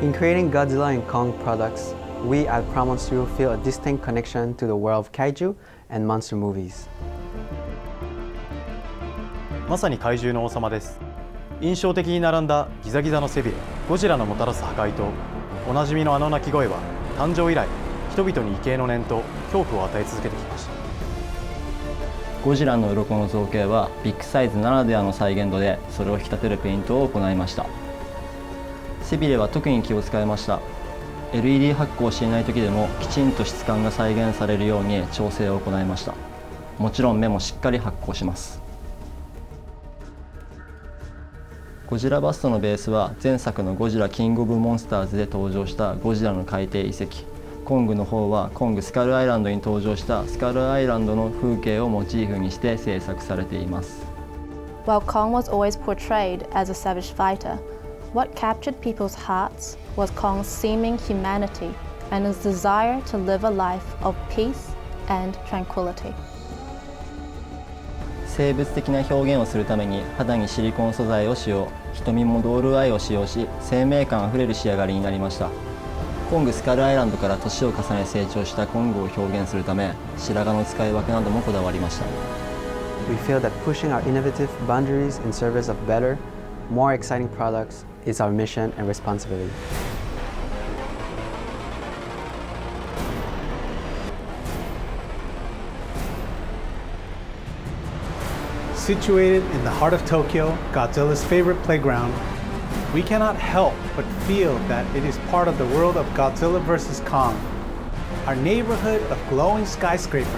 In creating Godzilla and Kong products, we at Prime One Studio feel a distinct connection to the world of kaiju and monster movies. まさに怪獣の王様です。印象的に並んだギザギザの背びれ、ゴジラのもたらす破壊とおなじみのあの鳴き声は誕生以来、人々に畏敬の念と恐怖を与え続けてきました。ゴジラの鱗の造形はビッグサイズならではの再現度でそれを引き立てるペイントを行いました。背びれは特に気を使いました。LED 発光していない時でもきちんと質感が再現されるように調整を行いました。もちろん目もしっかり発光します。ゴジラバストのベースは前作のゴジラキングオブモンスターズで登場したゴジラの海底遺跡、コングの方はコングスカルアイランドに登場したスカルアイランドの風景をモチーフにして制作されています。While Kong was always portrayed as a savage fighter, what captured people's hearts was Kong's seeming humanity and his desire to live a life of peace and tranquility. 生物的な表現をするために肌にシリコン素材を使用、瞳もドールアイを使用し、生命感あふれる仕上がりになりました。コングスカルアイランドから年を重ね成長したコングを表現するため、白髪の使い分けなどもこだわりました。We feel that pushing our innovative boundaries in service of better, more exciting products is our mission and responsibility. Situated in the heart of Tokyo, Godzilla's favorite playground, we cannot help but feel that it is part of the world of Godzilla vs. Kong. Our neighborhood of glowing skyscrapers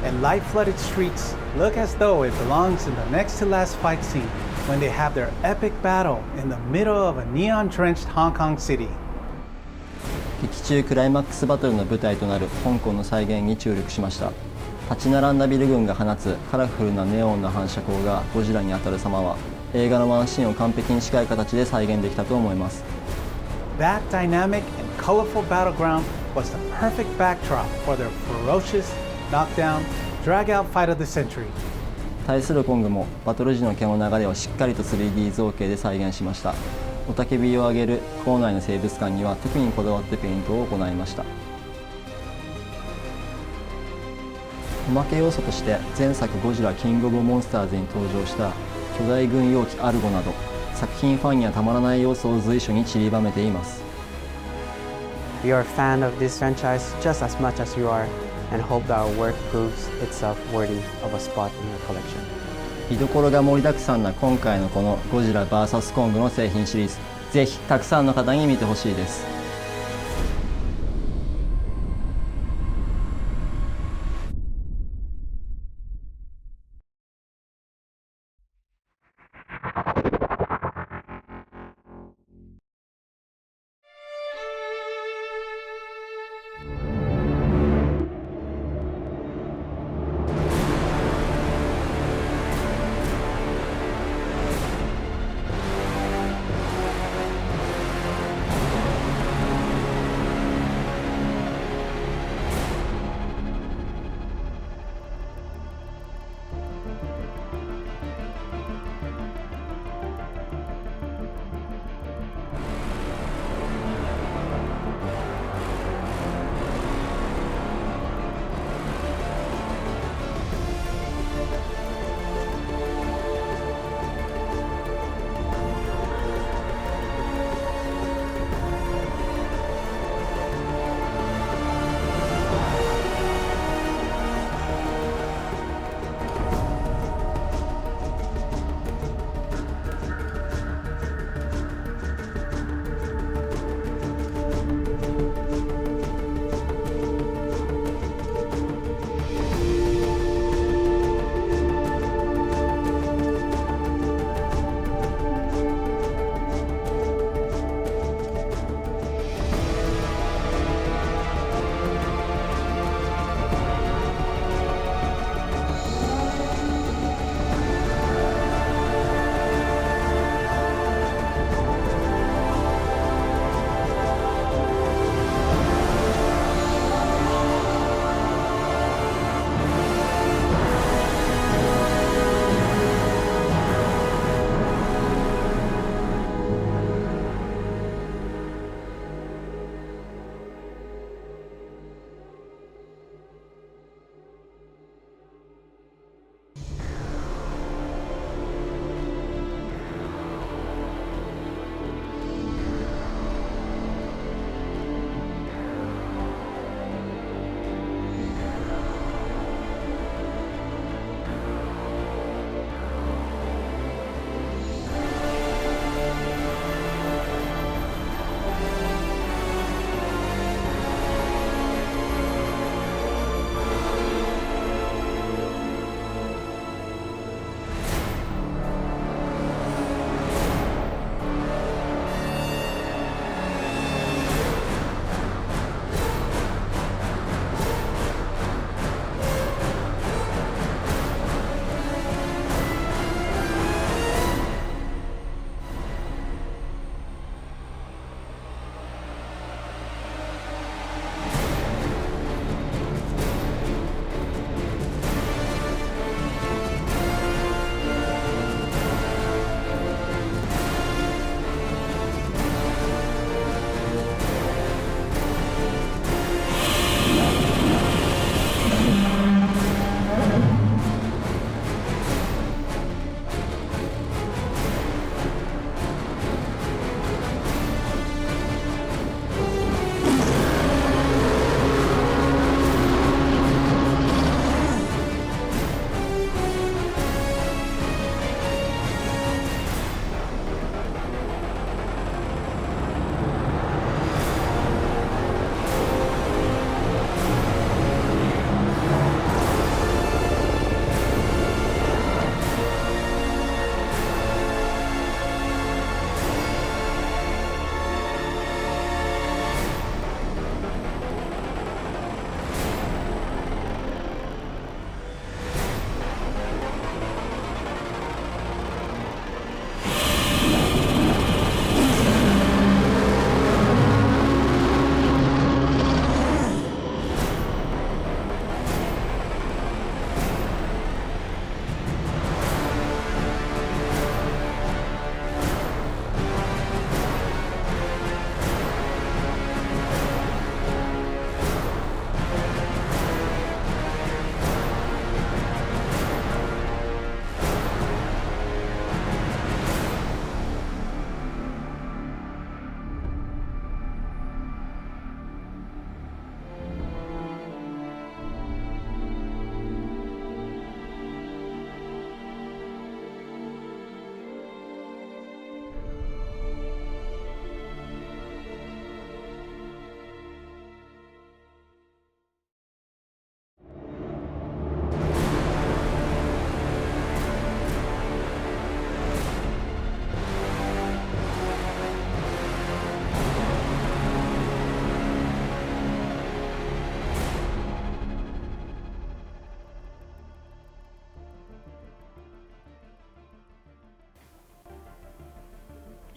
and light-flooded streets look as though it belongs in the next-to-last fight scene when they have their epic battle in the middle of a neon-drenched Hong Kong city. 劇中クライマックスバトルの舞台となる香港の再現に注力しました。立ち並んだビル群が放つカラフルなネオンの反射光がゴジラに当たる様は、映画のワンシーンを完璧に近い形で再現できたと思います。That dynamic and colorful battleground was the perfect backdrop for their ferocious knockdown, drag-out fight of the century. 対するコングもバトル時の毛の流れをしっかりと 3D 造形で再現しました。雄たけびを上げる校内の生物館には特にこだわってペイントを行いました。おまけ要素として前作ゴジラキングオブモンスターズに登場した巨大軍用機アルゴなど、作品ファンにはたまらない要素を随所に散りばめています。We are a fan of this franchise just as much as you are and hope that our work proves itself worthy of a spot in your collection. 見どころが盛りだくさんな今回のこのゴジラ VS コングの製品シリーズ、ぜひたくさんの方に見てほしいです。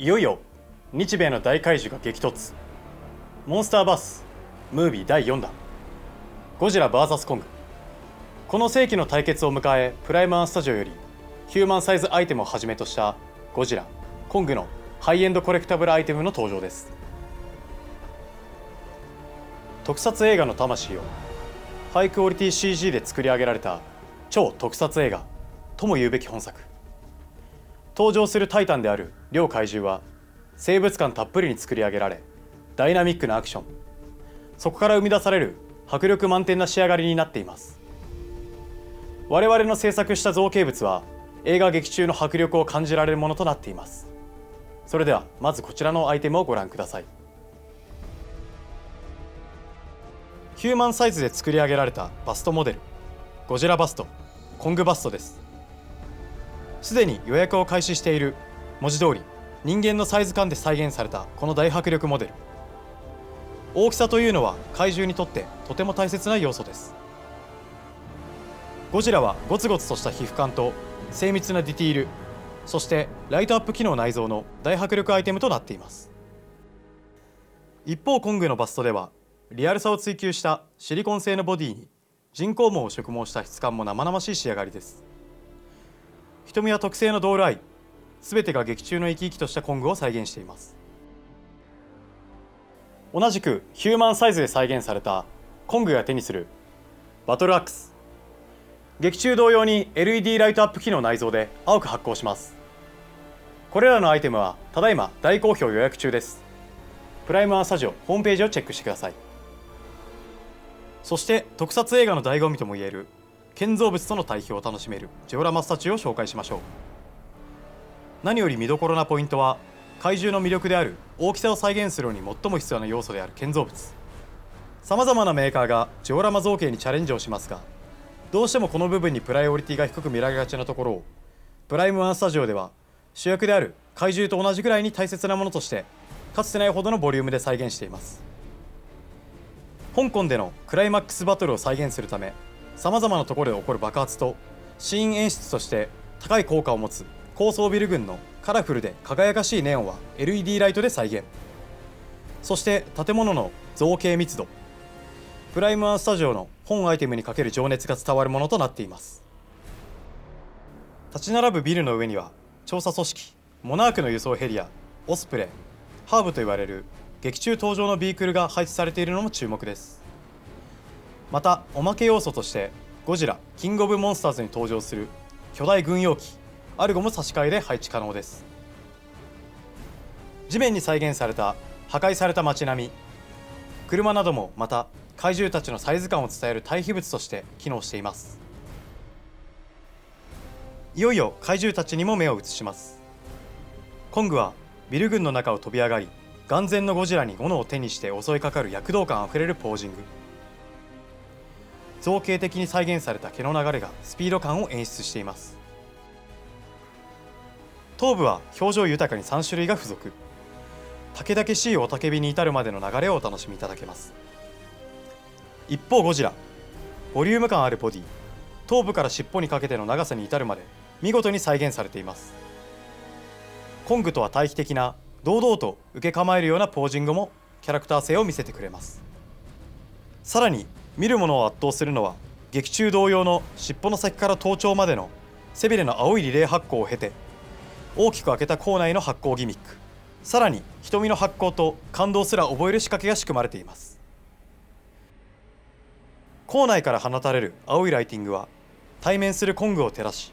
いよいよ日米の大怪獣が激突。モンスターバースムービー第4弾ゴジラ VS コング。この世紀の対決を迎え、プライム1スタジオよりヒューマンサイズアイテムをはじめとしたゴジラ、コングのハイエンドコレクタブルアイテムの登場です。特撮映画の魂をハイクオリティ CG で作り上げられた超特撮映画とも言うべき本作。登場するタイタンである両怪獣は生物感たっぷりに作り上げられ、ダイナミックなアクション、そこから生み出される迫力満点な仕上がりになっています。我々の制作した造形物は映画劇中の迫力を感じられるものとなっています。それではまずこちらのアイテムをご覧ください。ヒューマンサイズで作り上げられたバストモデル、ゴジラバスト、コングバストです。すでに予約を開始している、文字通り人間のサイズ感で再現されたこの大迫力モデル。大きさというのは怪獣にとってとても大切な要素です。ゴジラはゴツゴツとした皮膚感と精密なディティール、そしてライトアップ機能内蔵の大迫力アイテムとなっています。一方コングのバストではリアルさを追求したシリコン製のボディに人工毛を植毛した質感も生々しい仕上がりです。瞳は特製のドールアイ、すべてが劇中の生き生きとしたコングを再現しています。同じくヒューマンサイズで再現されたコングが手にするバトルアックス。劇中同様に LED ライトアップ機能内蔵で青く発光します。これらのアイテムはただいま大好評予約中です。プライム1スタジオホームページをチェックしてください。そして特撮映画の醍醐味ともいえる建造物との対比を楽しめるジオラマスタチューを紹介しましょう。何より見どころなポイントは怪獣の魅力である大きさを再現するのに最も必要な要素である建造物。さまざまなメーカーがジオラマ造形にチャレンジをしますが、どうしてもこの部分にプライオリティが低く見られがちなところを、プライム1スタジオでは主役である怪獣と同じぐらいに大切なものとしてかつてないほどのボリュームで再現しています。香港でのクライマックスバトルを再現するため、さまざまなところで起こる爆発とシーン演出として高い効果を持つ高層ビル群のカラフルで輝かしいネオンは LED ライトで再現。そして建物の造形密度、プライム1スタジオの本アイテムにかける情熱が伝わるものとなっています。立ち並ぶビルの上には調査組織モナークの輸送ヘリやオスプレイ、ハーブと言われる劇中登場のビークルが配置されているのも注目です。またおまけ要素としてゴジラキングオブモンスターズに登場する巨大軍用機アルゴも差し替えで配置可能です。地面に再現された破壊された街並み、車などもまた怪獣たちのサイズ感を伝える対比物として機能しています。いよいよ怪獣たちにも目を移します。コングはビル群の中を飛び上がり、眼前のゴジラに斧を手にして襲いかかる躍動感あふれるポージング。造形的に再現された毛の流れがスピード感を演出しています。頭部は表情豊かに3種類が付属。たけだけしい雄たけびに至るまでの流れをお楽しみいただけます。一方ゴジラ、ボリューム感あるボディ、頭部から尻尾にかけての長さに至るまで見事に再現されています。コングとは対比的な堂々と受け構えるようなポージングもキャラクター性を見せてくれます。さらに見る者を圧倒するのは劇中同様の尻尾の先から頭頂までの背びれの青いリレー発光を経て大きく開けた口内の発光ギミック、さらに瞳の発光と感動すら覚える仕掛けが仕組まれています。口内から放たれる青いライティングは対面するコングを照らし、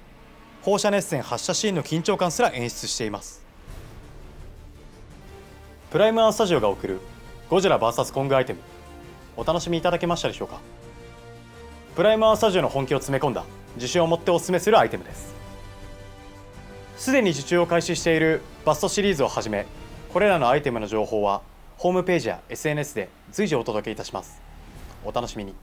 放射熱線発射シーンの緊張感すら演出しています。プライム1スタジオが送るゴジラ VS コングアイテム、お楽しみいただけましたでしょうか。プライム1スタジオの本気を詰め込んだ自信を持っておすすめするアイテムです。すでに受注を開始しているバストシリーズをはじめ、これらのアイテムの情報はホームページや SNS で随時お届けいたします。お楽しみに。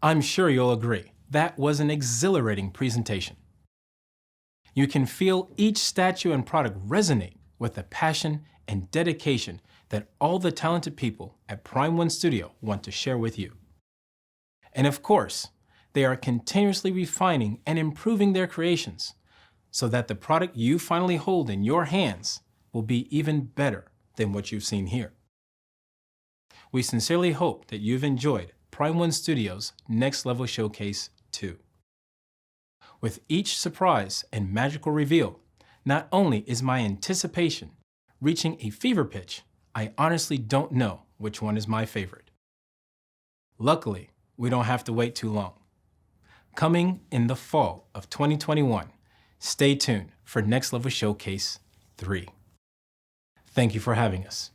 I'm sure you'll agree, that was an exhilarating presentation. You can feel each statue and product resonate with the passion and dedication that all the talented people at Prime One Studio want to share with you. And of course, they are continuously refining and improving their creations so that the product you finally hold in your hands will be even better than what you've seen here. We sincerely hope that you've enjoyed Prime One Studio's Next Level Showcase 2. With each surprise and magical reveal, not only is my anticipation reaching a fever pitch, I honestly don't know which one is my favorite. Luckily, we don't have to wait too long. Coming in the fall of 2021, stay tuned for Next Level Showcase 3. Thank you for having us.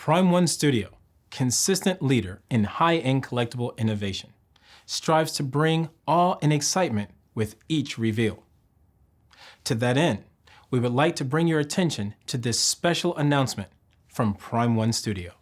Prime One Studio, consistent leader in high-end collectible innovation, strives to bring awe and excitement with each reveal. To that end, we would like to bring your attention to this special announcement from Prime One Studio.